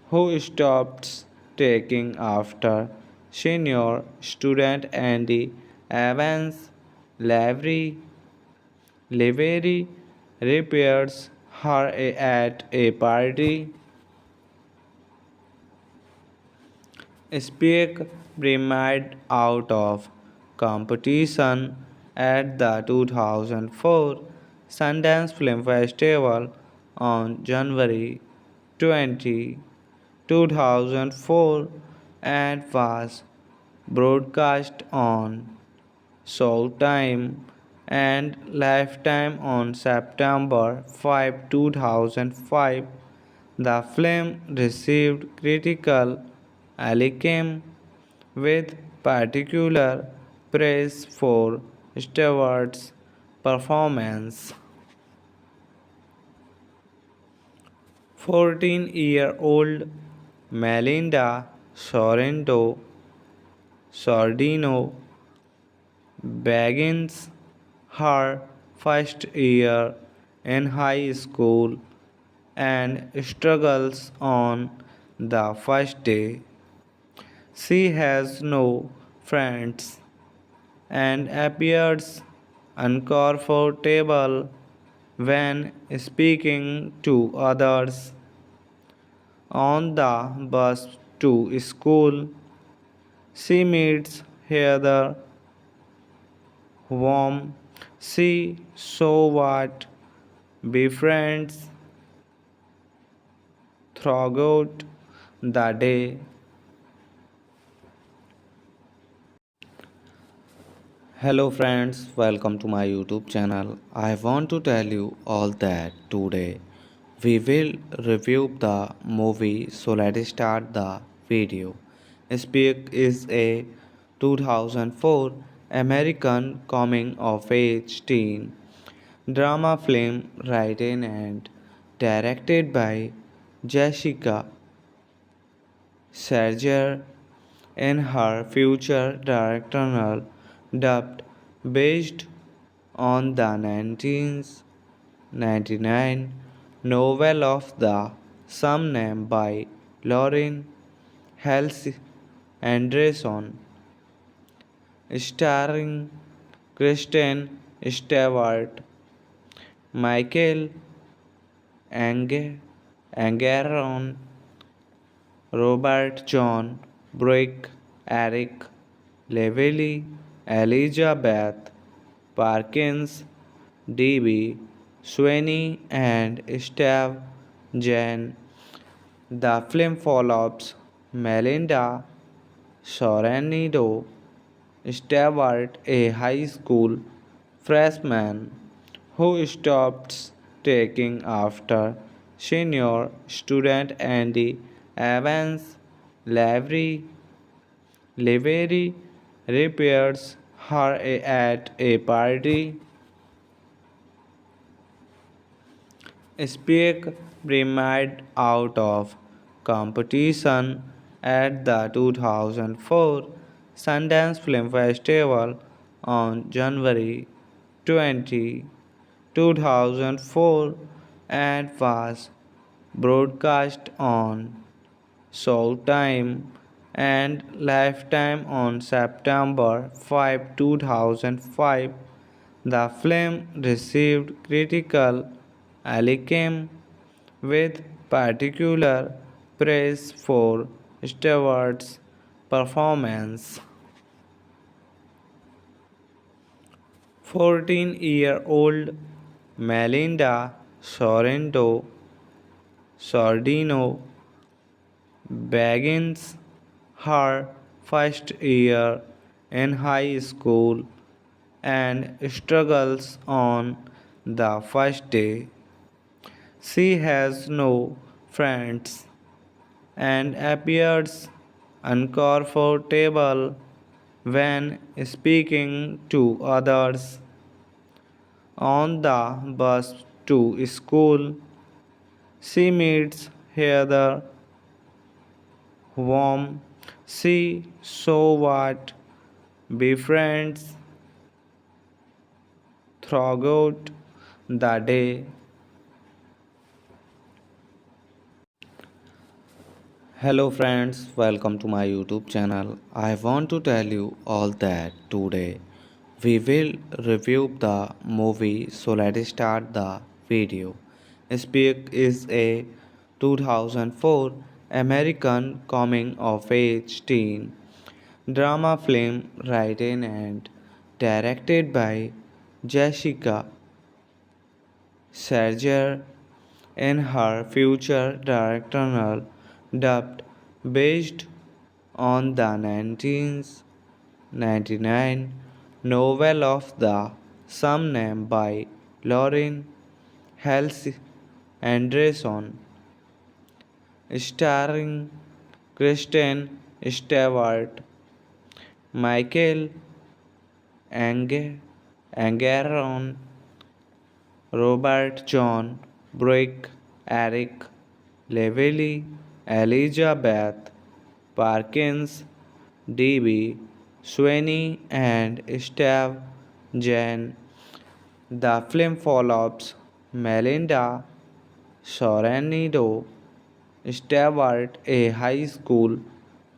S1: who stops taking after senior student Andy Evans Lavery repairs her at a party. Speak premiered out of competition at the 2004 Sundance Film Festival on January 20, 2004 and was broadcast on Showtime and Lifetime on September 5, 2005. The film received critical acclaim with particular praise for Stewart's performance. 14-year-old Melinda Sordino begins her first year in high school and struggles on the first day. She has no friends and appears uncomfortable when speaking to others. On the bus to school, she meets Heather, whom she so what befriends throughout the day. Hello friends, welcome to my YouTube channel. I want to tell you all that today we will review the movie, so let's start the video. Speak is a 2004 American coming of age teen drama film written and directed by Jessica Serger in her future directorial dubbed based on the 1999 novel of the same name by Lauren Halse Anderson, starring Kristen Stewart, Michael Angaron, Robert John Brick, Eric Lively, Elizabeth Parkins, D.B. Sweeney, and Steve Jane. The film follows Melinda Sorrento Stewart, a high school freshman who stops taking after senior student Andy Evans Lavery repairs her at a party. Speak premiered out of competition at the 2004 Sundance Film Festival on January 20, 2004 and was broadcast on Showtime and Lifetime on September 5, 2005. The film received critical acclaim with particular praise for Stewart's performance. 14-year-old Melinda Sordino begins her first year in high school and struggles on the first day. She has no friends and appears uncomfortable when speaking to others. On the bus to school, she meets Heather, whom she so what befriends throughout the day. Hello friends, welcome to my YouTube channel. I want to tell you all that today we will review the movie, so let's start the video. Speak is a 2004 American coming of age teen drama film written and directed by Jessica Serger in her future directorial dubbed based on the 1999 novel of the same name by Lauren Halse Anderson, starring Kristen Stewart, Michael Angaron, Robert John Brick, Eric Lively, Elizabeth Parkins, D.B. Sweeney, and Steve Jane. The film follows Melinda Sorrento Stewart, a high school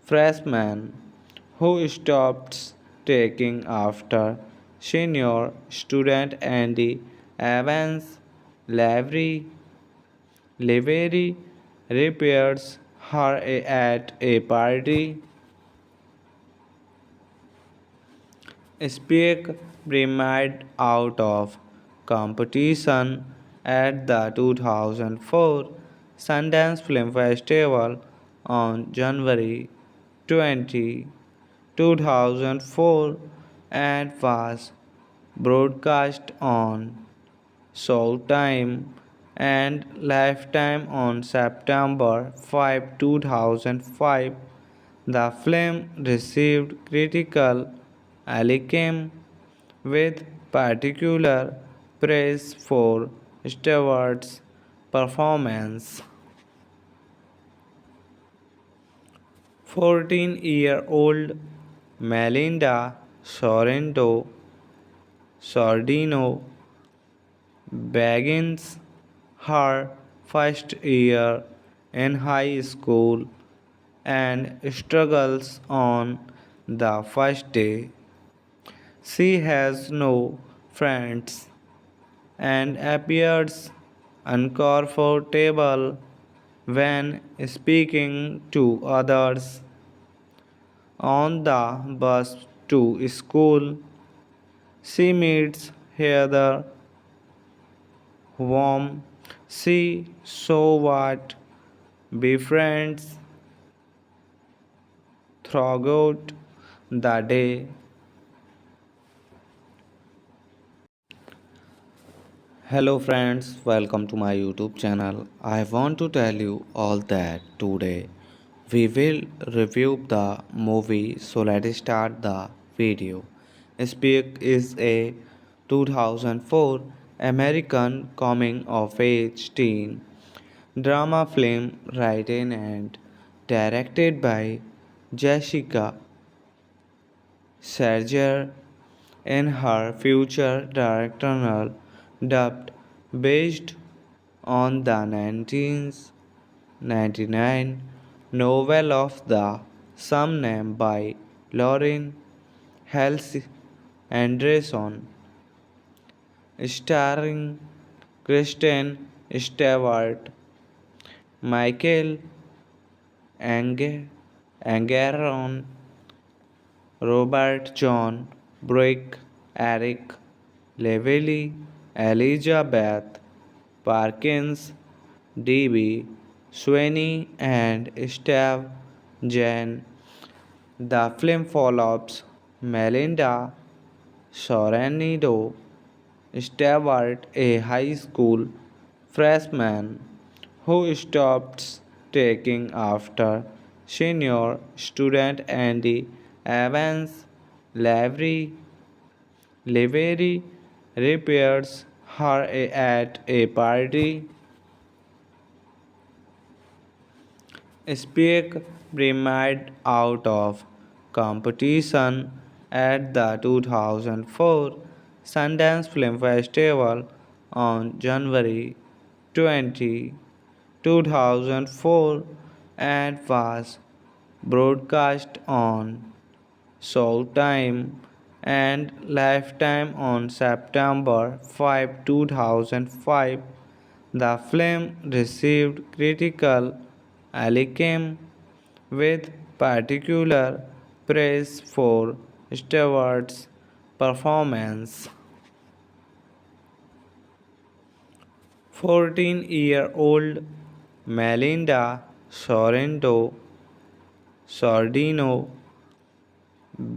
S1: freshman who stops taking after senior student Andy Evans Lavery repairs her at a party. Speak premiered out of competition at the 2004 Sundance Film Festival on January 20, 2004 and was broadcast on Showtime and Lifetime on September 5, 2005. The film received critical acclaim with particular praise for Stewart's performance. 14-year-old Melinda Sordino begins her first year in high school and struggles on the first day. She has no friends and appears uncomfortable when speaking to others. On the bus to school, she meets Heather, whom she so what befriends throughout the day. Hello friends, welcome to my YouTube channel. I want to tell you all that today we will review the movie, so let's start the video. Speak is a 2004 American coming of age teen drama film written and directed by Jessica Serger in her future directorial dubbed based on the 1999 novel of the same name by Lauren Hels Anderson, starring Kristen Stewart, Michael Angaron, Robert John Brick, Eric Lively, Elizabeth Parkins, D.B. Sweeney, and Steve Jane. The film follows Melinda Sorrento Stewart, a high school freshman who stops taking after senior student Andy Evans Lavery repairs her at a party. Speak premiered out of competition at the 2004 Sundance Film Festival on January 20, 2004 and was broadcast on Showtime and Lifetime on September 5, 2005. The film received critical acclaim with particular praise for Stewart's performance. 14-year-old Melinda Sordino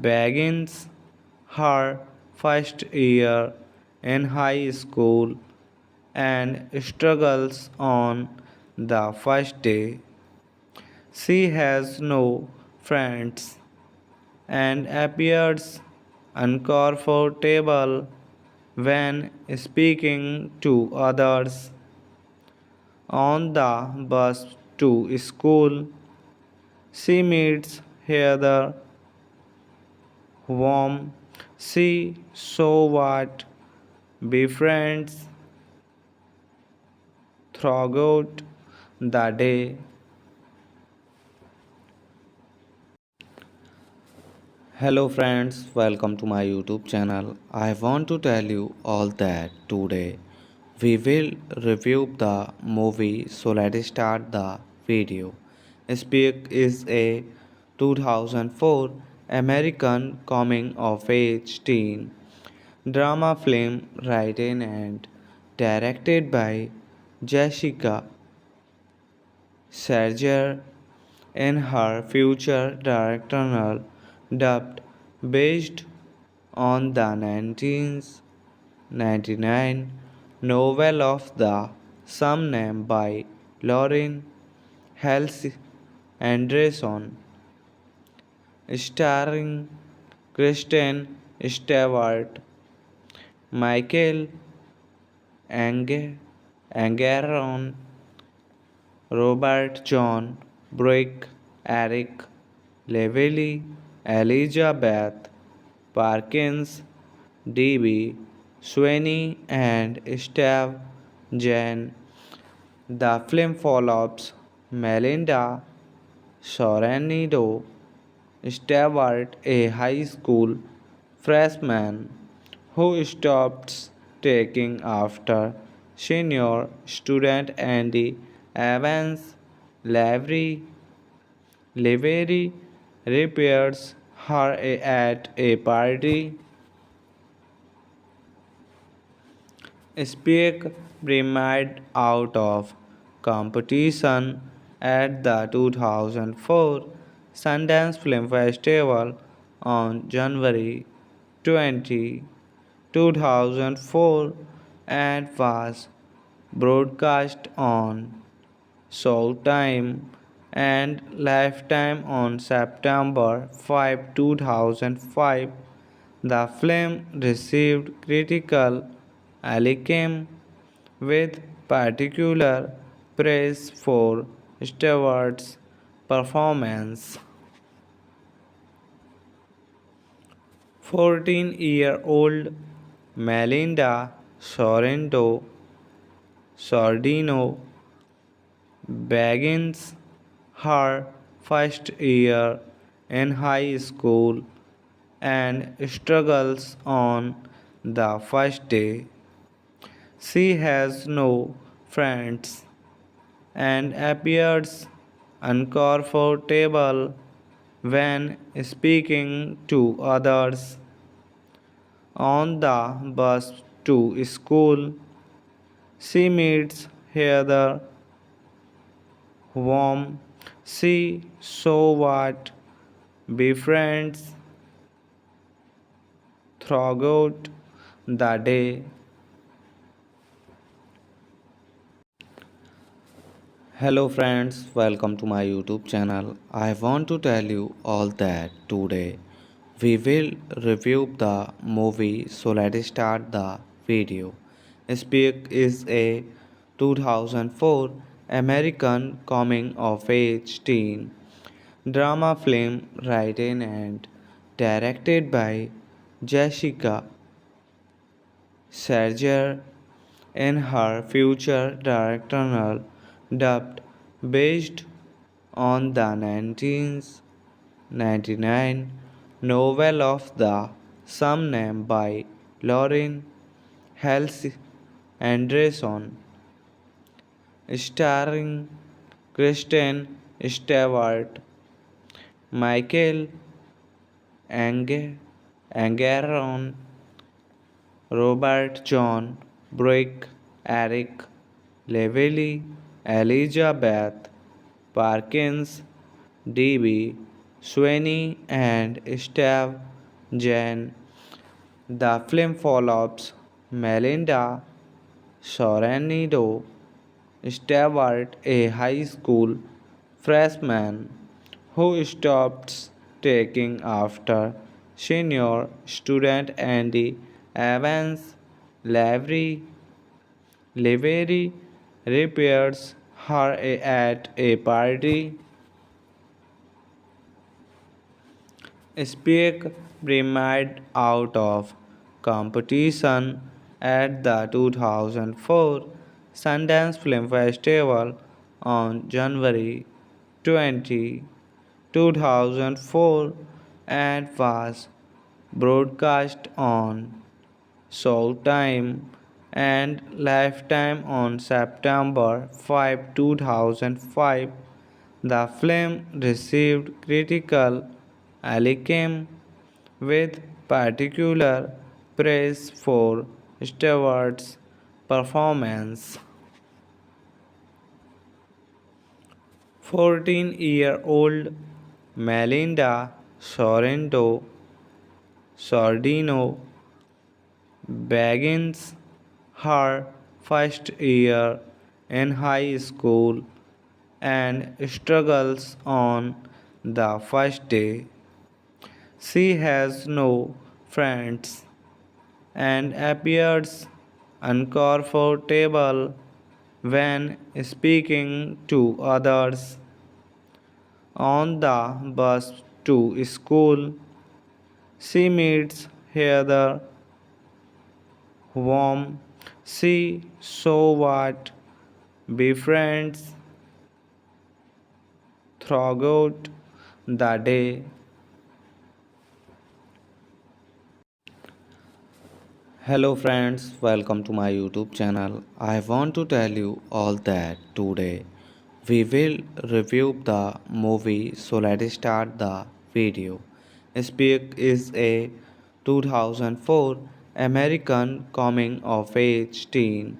S1: begins her first year in high school and struggles on the first day. She has no friends and appears uncomfortable when speaking to others. On the bus to school, she meets Heather, whom she somewhat befriends throughout the day. Hello friends, welcome to my YouTube channel. I want to tell you all that today we will review the movie, so let's start the video. Speak is a 2004 American coming of age teen drama film written and directed by Jessica Serger in her future directorial dubbed based on the 1999 novel of the same name by Lauren Hels Anderson, starring Kristen Stewart, Michael Angaron, Robert John Brick, Eric Lively, Elizabeth Parkins, D.B. Sweeney, and Steve Jane. The film follows Melinda Sorrento Stewart, a high school freshman who stops taking after senior student Andy Evans Lavery repairs her at a party. Speak premiered out of competition at the 2004 Sundance Film Festival on January 20, 2004 and was broadcast on Showtime and Lifetime on September 5, 2005. The film received critical Ali came with particular praise for Stewart's performance. 14-year-old Melinda Sordino begins her first year in high school and struggles on the first day. She has no friends and appears uncomfortable when speaking to others. On the bus to school, she meets Heather, whom she so what befriends throughout the day. Hello friends, welcome to my YouTube channel. I want to tell you all that today we will review the movie, so let's start the video. Speak is a 2004 American coming of age teen drama film written and directed by Jessica Serger in her future directorial dubbed based on the 1999 novel of the same name by Lauren Halse Anderson, starring Kristen Stewart, Michael Angaron, Robert John Brick, Eric Lively, Elizabeth Parkins, D.B. Sweeney, and Steve Jane. The film follows Melinda Soranido Stewart, a high school freshman who stops taking after senior student Andy Evans Lavery repairs her at a party. Speak premiered out of competition at the 2004 Sundance Film Festival on January 20, 2004 and was broadcast on Showtime and Lifetime on September 5, 2005. The film received critical acclaim with particular praise for Stewart's performance. 14-year-old Melinda Sordino begins her first year in high school and struggles on the first day. She has no friends and appears uncomfortable when speaking to others. On the bus to school, she meets Heather, whom she so what befriends throughout the day. Hello friends, welcome to my YouTube channel. I want to tell you all that today we will review the movie, so let's start the video. Speak is a 2004 American coming of age teen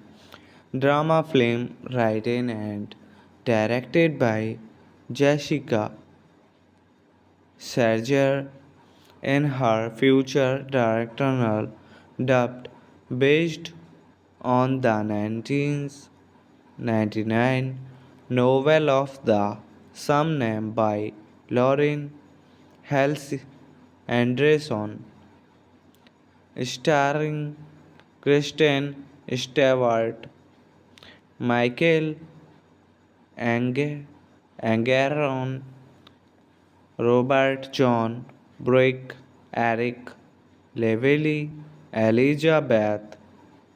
S1: drama film written and directed by Jessica Serger in her future directorial dubbed based on the 1999 novel of the same name by Lauren Halse Anderson, starring Kristen Stewart, Michael Angaron, Robert John, Brick, Eric, Levely, Elizabeth,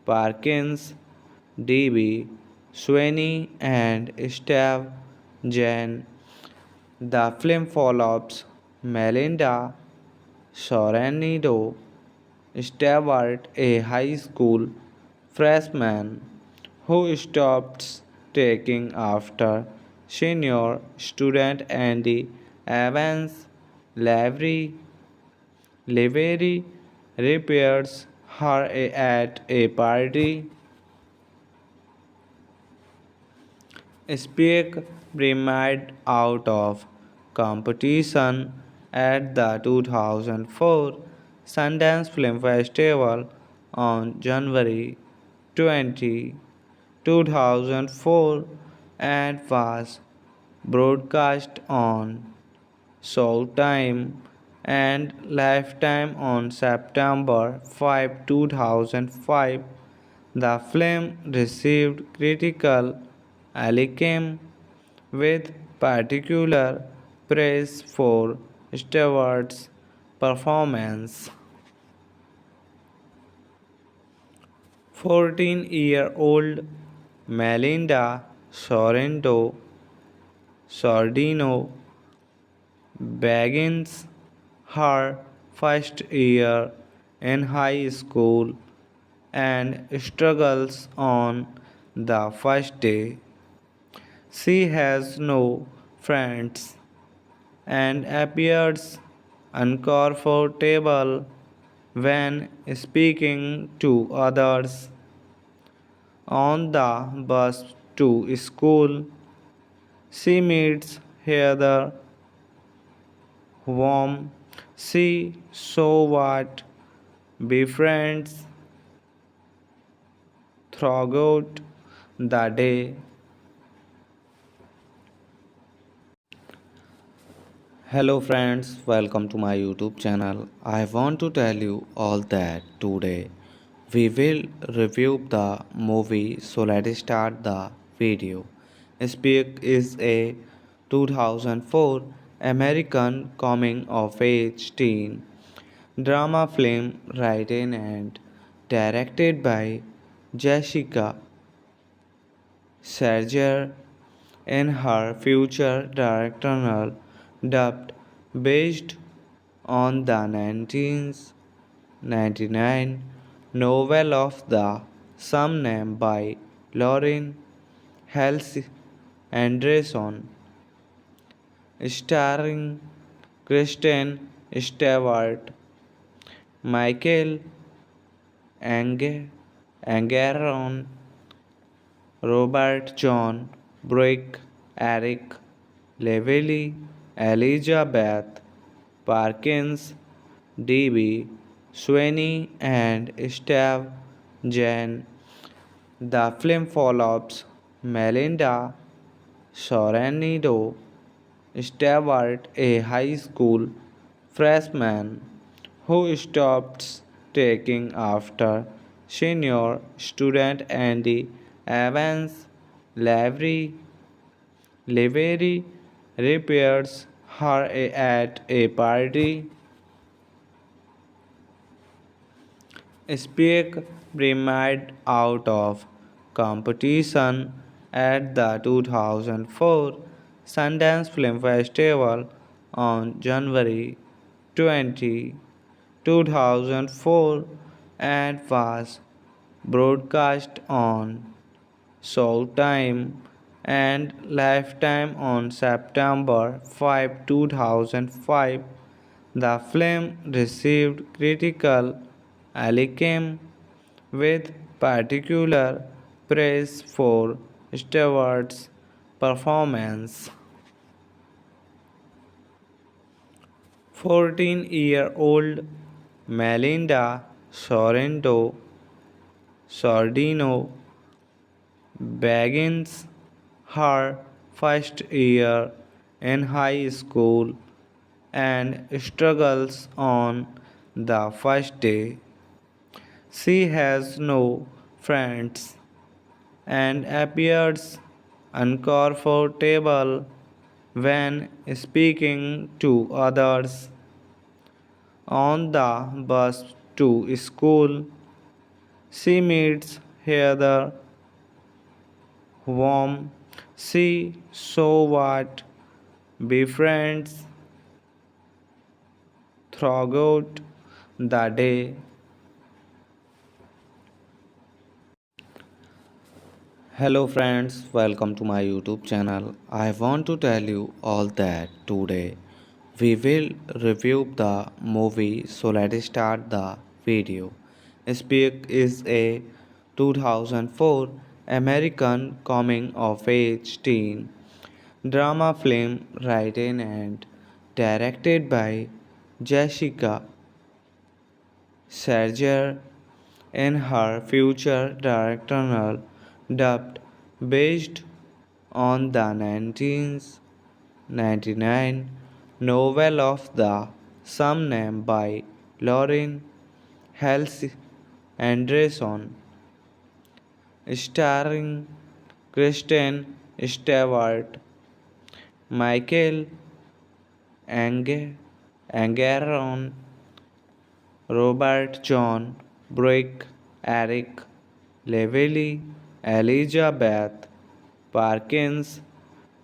S1: Parkins, D.B. Sweeney, and Steve Jane. The film follows Melinda Sorrento Stewart, a high school freshman who stops taking after senior student Andy Evans Lavery repairs her at a party. Speak premiered out of competition at the 2004 Sundance Film Festival on January 20, 2004 and was broadcast on Showtime and Lifetime on September 5, 2005. The film received critical acclaim with particular praise for Stewart's performance. 14-year-old Melinda Sordino begins her first year in high school and struggles on the first day. She has no friends and appears uncomfortable when speaking to others. On the bus to school, she meets Heather, whom she somewhat befriends throughout the day. Hello friends, welcome to my YouTube channel. I want to tell you all that today we will review the movie, so let's start the video. Speak is a 2004 American coming of age teen drama film written and directed by Jessica Serger in her future directorial dubbed based on the 1999 novel of the same name by Lauren Halse Anderson, starring Kristen Stewart, Michael Angaron, Robert John, Brick, Eric, Levely, Elizabeth, Parkins, D.B. Sweeney, and Steve Jane. The film follows Melinda Sorrento Stewart, a high school freshman who stops taking after senior student Andy Evans Lavery repairs her at a party. Speak premiered out of competition at the 2004 Sundance Film Festival on January 20, 2004 and was broadcast on Showtime and Lifetime on September 5, 2005. The film received critical acclaim with particular praise for Stewart's performance. 14-year-old Melinda Sordino begins her first year in high school and struggles on the first day. She has no friends and appears uncomfortable when speaking to others on the bus to school. She meets Heather, whom she so what befriends throughout the day. Hello friends, welcome to my YouTube channel. I want to tell you all that today we will review the movie, so let's start the video. Speak is a 2004 American coming of age teen drama film written and directed by Jessica Serger in her future directorial dubbed based on the 1999 novel of the same name by Lauren Halse Anderson, starring Kristen Stewart, Michael Angaron, Robert John Brick, Eric Lively, Elizabeth Parkins,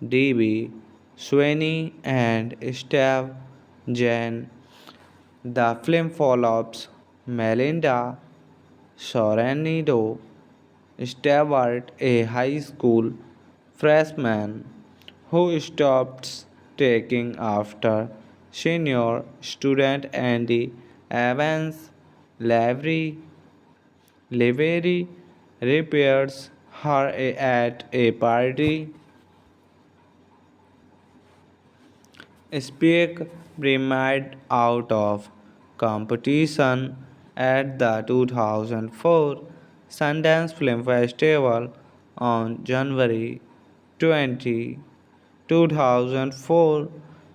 S1: D.B. Sweeney, and Steve Jane. The film follows Melinda Sorrento Stewart, a high school freshman who stops taking after senior student Andy Evans Lavery repairs her at a party. Speak premiered out of competition at the 2004 Sundance Film Festival on January 20, 2004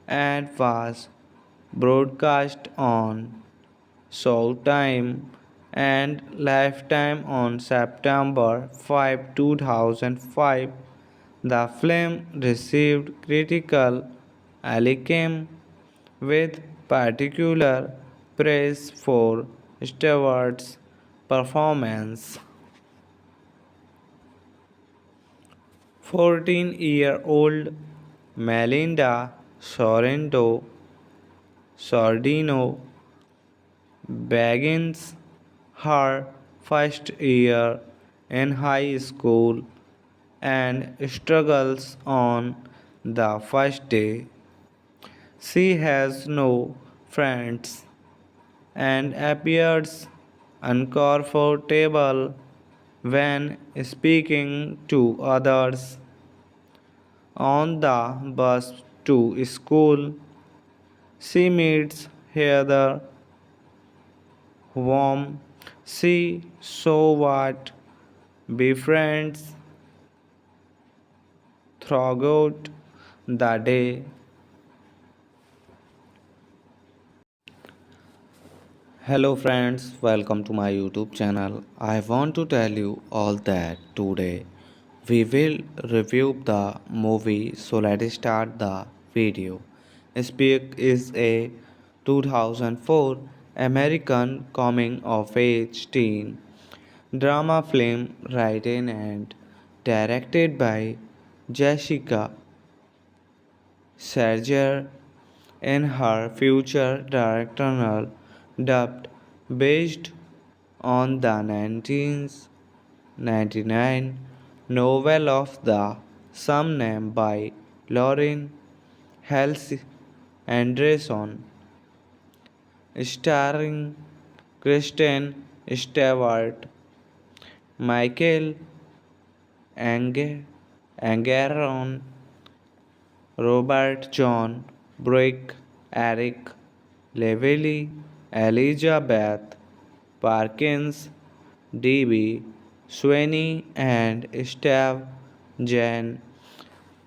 S1: and was broadcast on Showtime and Lifetime on September 5, 2005. The film received critical acclaim with particular praise for Stewart's performance. 14-year-old Melinda Sordino begins her first year in high school and struggles on the first day. She has no friends and appears uncomfortable when speaking to others on the bus to school. She meets Heather, whom she so what befriends throughout the day. Hello friends, welcome to my YouTube channel. I want to tell you all that today we will review the movie, so let's start the video. Speak is a 2004 American coming of age teen drama film written and directed by Jessica Serger in her future directorial dubbed based on the 1999 novel of the same name by Lauren Halse Anderson, starring Kristen Stewart, Michael Angaron, Robert John Brick, Eric Lively, Elizabeth Parkins, D.B. Sweeney, and Steve Jane.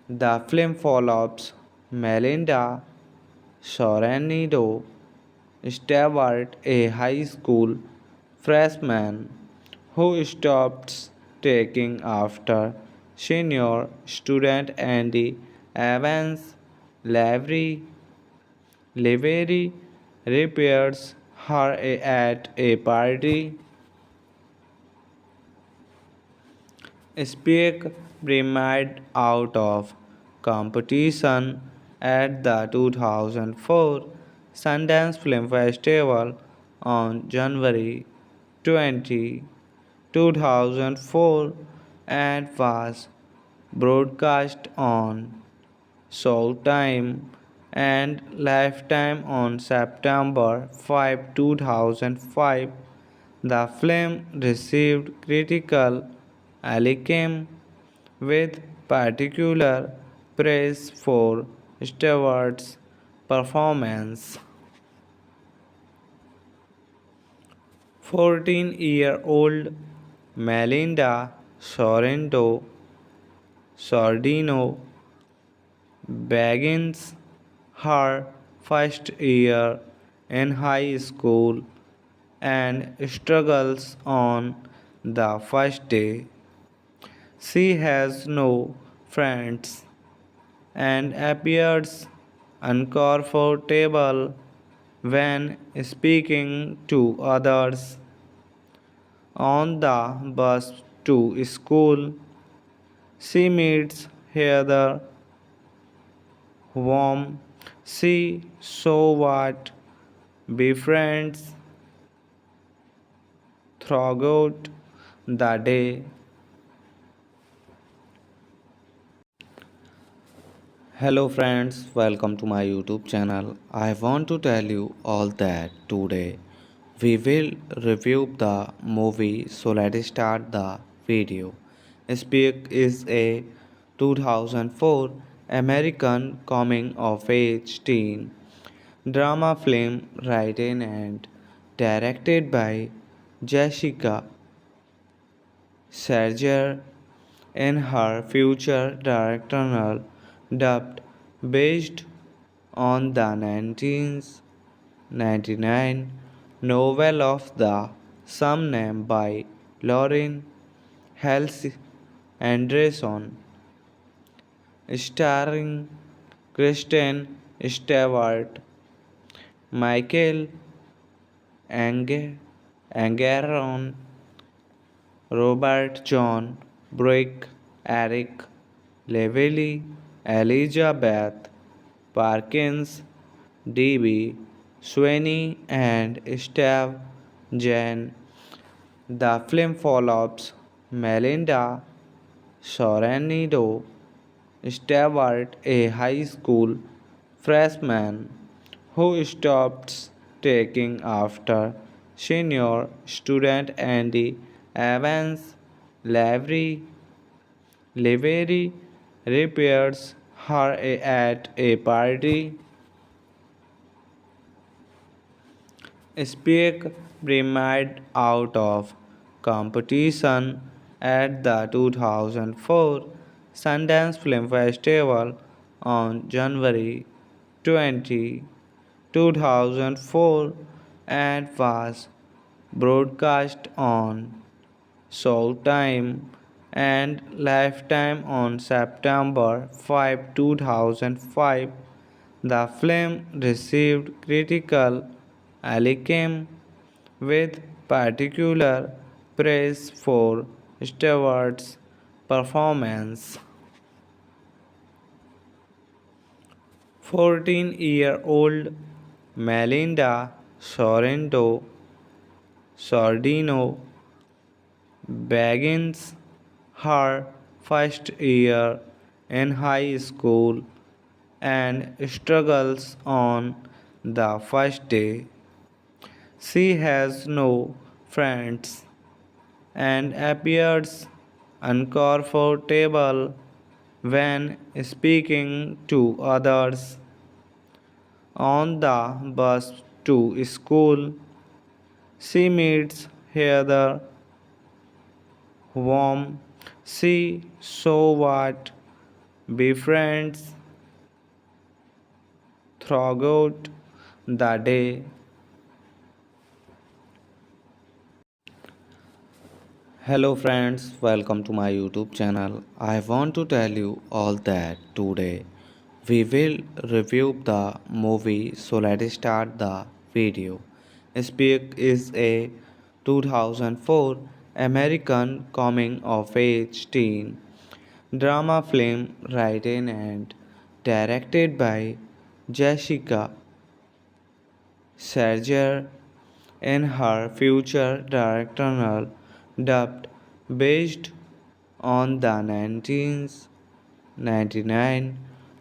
S1: The film follows Melinda Sorrento Stewart, a high school freshman who stopped taking after senior student Andy Evans Lavery repairs her at a party. Speak premiered out of competition at the 2004 Sundance Film Festival on January 20, 2004 and was broadcast on Showtime and Lifetime on September 5, 2005. The film received critical acclaim with particular praise for Stewart's performance. 14-year-old Melinda Sordino begins her first year in high school and struggles on the first day. She has no friends and appears uncomfortable when speaking to others. On the bus to school, she meets Heather, whom she somewhat befriends throughout the day. Hello friends, welcome to my YouTube channel. I want to tell you all that today we will review the movie, so let's start the video. Speak is a 2004 American coming of age teen drama film written and directed by Jessica Serger in her future directorial dubbed based on the 1999 novel of the same name by Lauren Halse Anderson, starring Kristen Stewart, Michael Angaron, Robert John Brick, Eric Lively, Elizabeth Parkins, D.B. Sweeney, and Steve Jane. The film follows Melinda Soranido Stewart, a high school freshman who stops taking after senior student Andy Evans Lavery repairs her at a party. Speak premiered out of competition at the 2004 Sundance Film Festival on January 20, 2004 and was broadcast on Showtime and Lifetime on September 5, 2005. The film received critical acclaim with particular praise for Stewart's performance. 14-year-old Melinda Sordino begins her first year in high school and struggles on the first day. She has no friends and appears uncomfortable when speaking to others. On the bus to school, she meets Heather, whom she somewhat befriends throughout the day. Hello friends, welcome to my YouTube channel. I want to tell you all that today we will review the movie, so let's start the video. Speak is a 2004 American coming of age teen drama film written and directed by Jessica Serger in her future directorial dubbed based on the 1999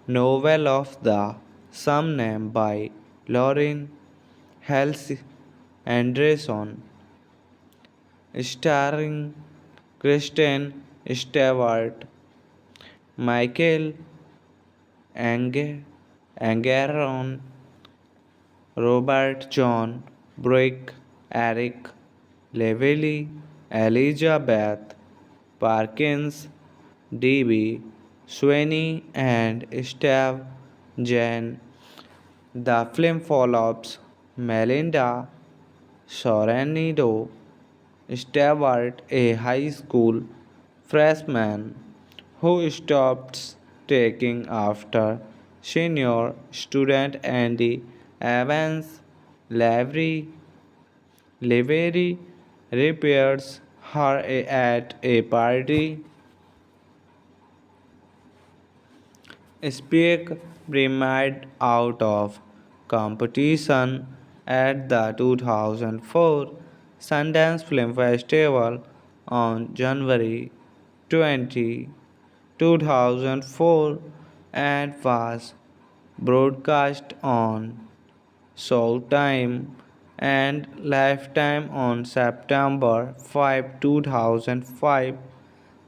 S1: novel of the same name by Lauren Halse Anderson, starring Kristen Stewart, Michael Angaron, Robert John Brick, Eric Lively, Elizabeth Parkins, D.B. Sweeney, and Steve Jane. The film follows Melinda Sorrento Stewart, a high school freshman who stops taking after senior student Andy Evans Lavery repairs her at a party. Speak premiered out of competition at the 2004 Sundance Film Festival on January 20, 2004 and was broadcast on Showtime and Lifetime on September 5, 2005.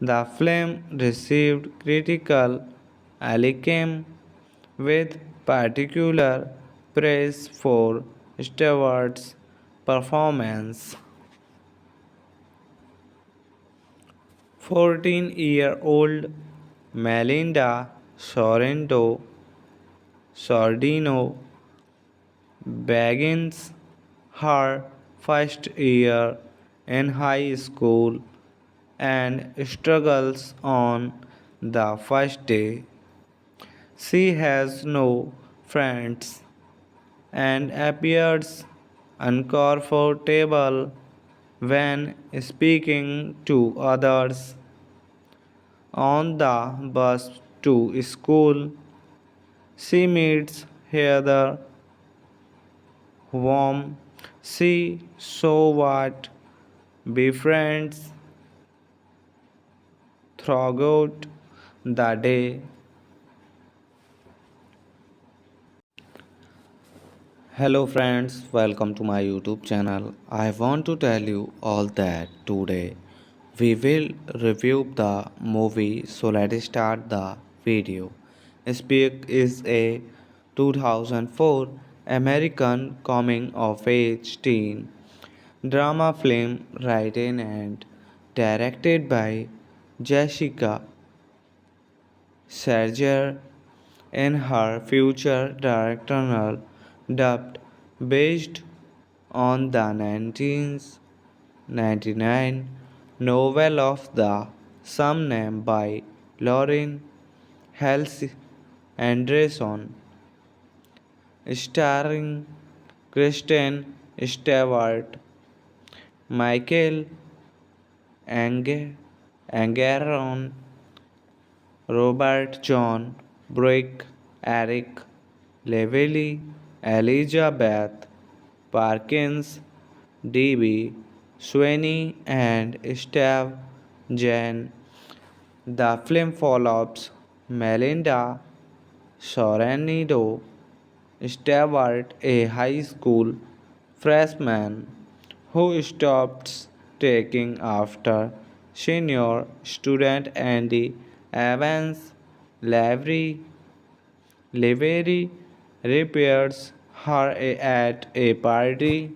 S1: The film received critical acclaim with particular praise for Stewart's performance. 14-year-old Melinda Sordino begins her first year in high school and struggles on the first day. She has no friends and appears uncomfortable when speaking to others. On the bus to school, she meets Heather, whom she somewhat befriends throughout the day. Hello friends, welcome to my YouTube channel. I want to tell you all that today we will review the movie, so let's start the video. Speak is a 2004 American coming of age teen drama film written and directed by Jessica Serger in her future directorial dubbed based on the 1999 novel of the same name by Lauren Halse Anderson, starring Kristen Stewart, Michael Angaron, Robert John Brick, Eric Lively, Elizabeth Parkins, D.B. Sweeney, and Steve Jane. The film follows Melinda Sorrento Stewart, a high school freshman who stops taking after senior student Andy Evans Lavery repairs her at a party.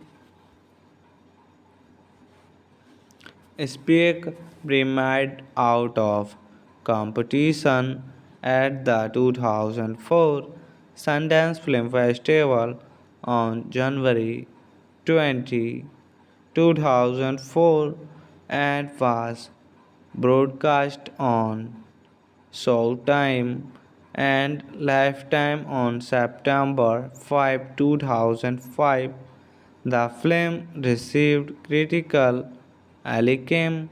S1: Speak premiered out of competition at the 2004 Sundance Film Festival on January 20, 2004 and was broadcast on Showtime and Lifetime on September 5, 2005. The film received critical acclaim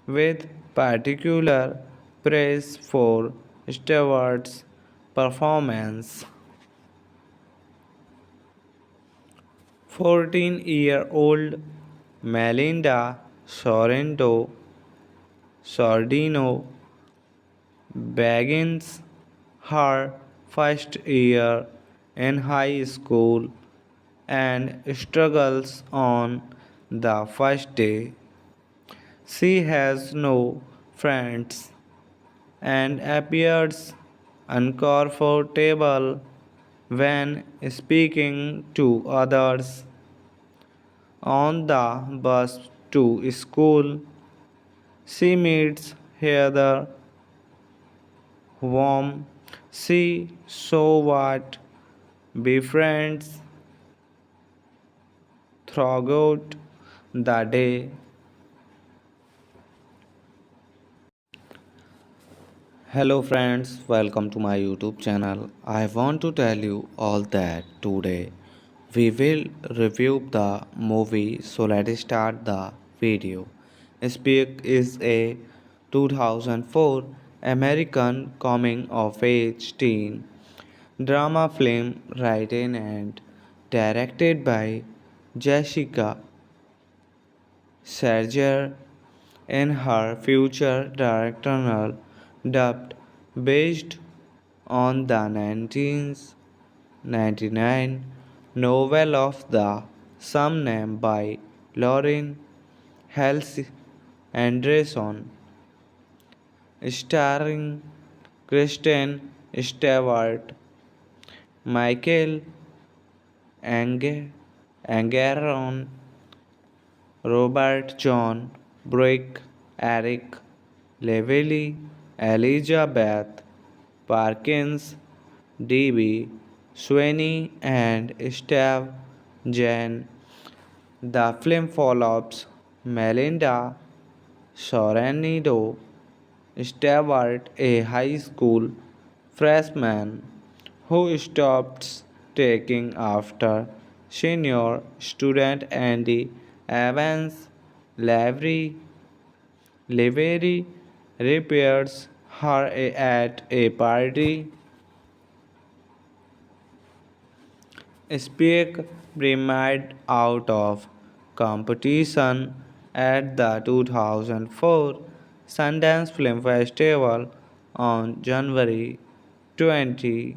S1: with particular praise for Stewart's performance. 14-year-old Melinda Sordino begins her first year in high school and struggles on the first day. She has no friends and appears uncomfortable when speaking to others. On the bus to school, she meets Heather, whom she so what befriends throughout the day. Hello friends, welcome to my YouTube channel. I want to tell you all that today we will review the movie, so let's start the video. Speak is a 2004 American coming of age teen drama film written and directed by Jessica Serger in her future directorial dubbed based on the 1999 novel of the same name by Lauren Halse Anderson, starring Kristen Stewart, Michael Angeron, Robert John Brick, Eric Lively, Elizabeth Parkins, D.B. Sweeney, and Steve Jane. The film follows Melinda Sorrento Stewart, a high school freshman who stops taking after senior student Andy Evans Lavery repairs her at a party. Speak premiered out of competition at the 2004 Sundance Film Festival on January 20,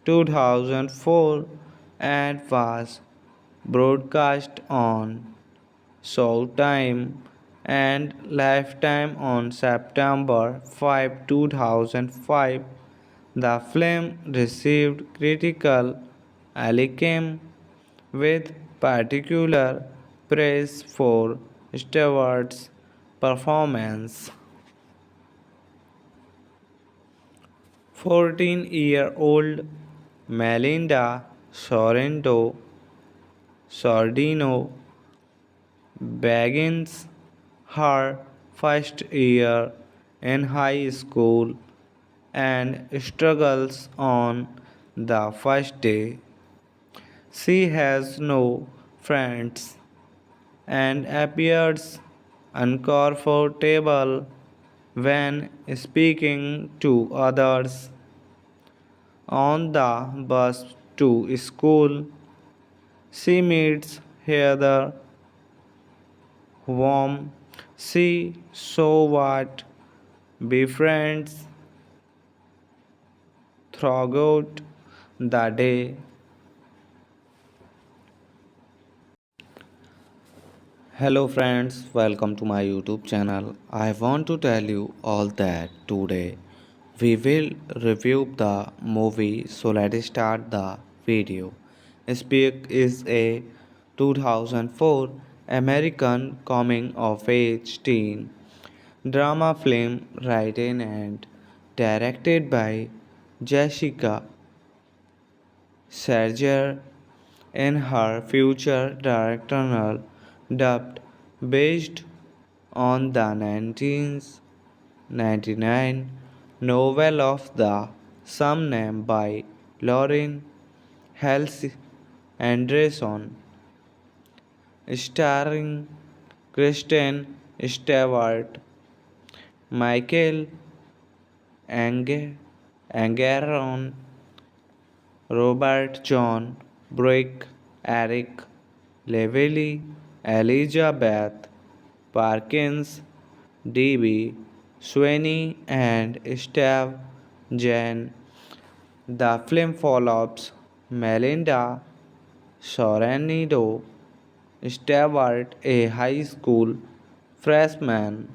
S1: 2004 and was broadcast on Showtime and Lifetime on September 5, 2005. The film received critical acclaim with particular praise for Stewart's performance. 14-year-old Melinda Sordino begins her first year in high school and struggles on the first day. She has no friends and appears uncomfortable when speaking to others. On the bus to school, she meets Heather, whom she so what befriends throughout the day. Hello friends, welcome to my YouTube channel. I want to tell you all that today we will review the movie, so let's start the video. Speak is a 2004 American coming of age teen drama film written and directed by Jessica Serger in her future directorial dubbed based on the 1999 novel of the same name by Lauren Halse Anderson, starring Kristen Stewart, Michael Angaron, Robert John Brick, Eric Lively, Elizabeth Parkins, D.B. Sweeney, and Steve Jane. The film follows Melinda Sorrento Stewart, a high school freshman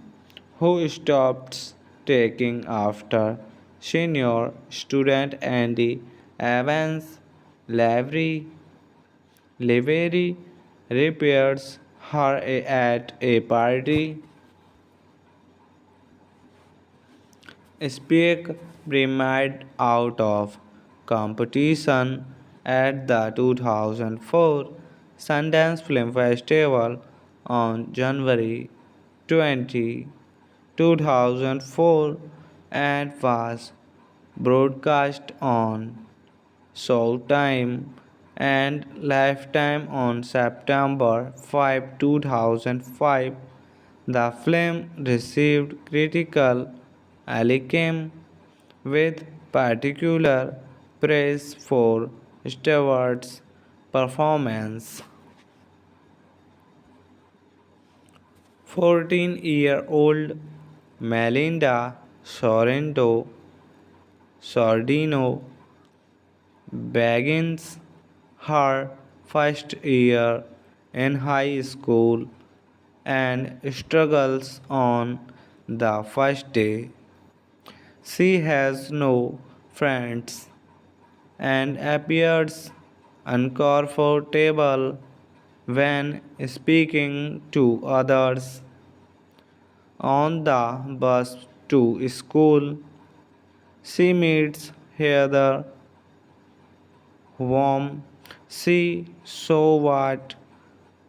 S1: who stops taking after senior student Andy Evans Lavery repairs her at a party. Speak premiered out of competition at the 2004 Sundance Film Festival on January 20, 2004 and was broadcast on Showtime and Lifetime on September 5, 2005. The film received critical acclaim with particular praise for Stewart's performance. 14-year-old Melinda Sordino begins her first year in high school and struggles on the first day. She has no friends and appears uncomfortable when speaking to others. On the bus to school, she meets Heather, whom she somewhat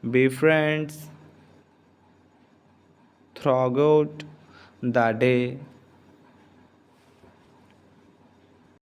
S1: befriends throughout the day.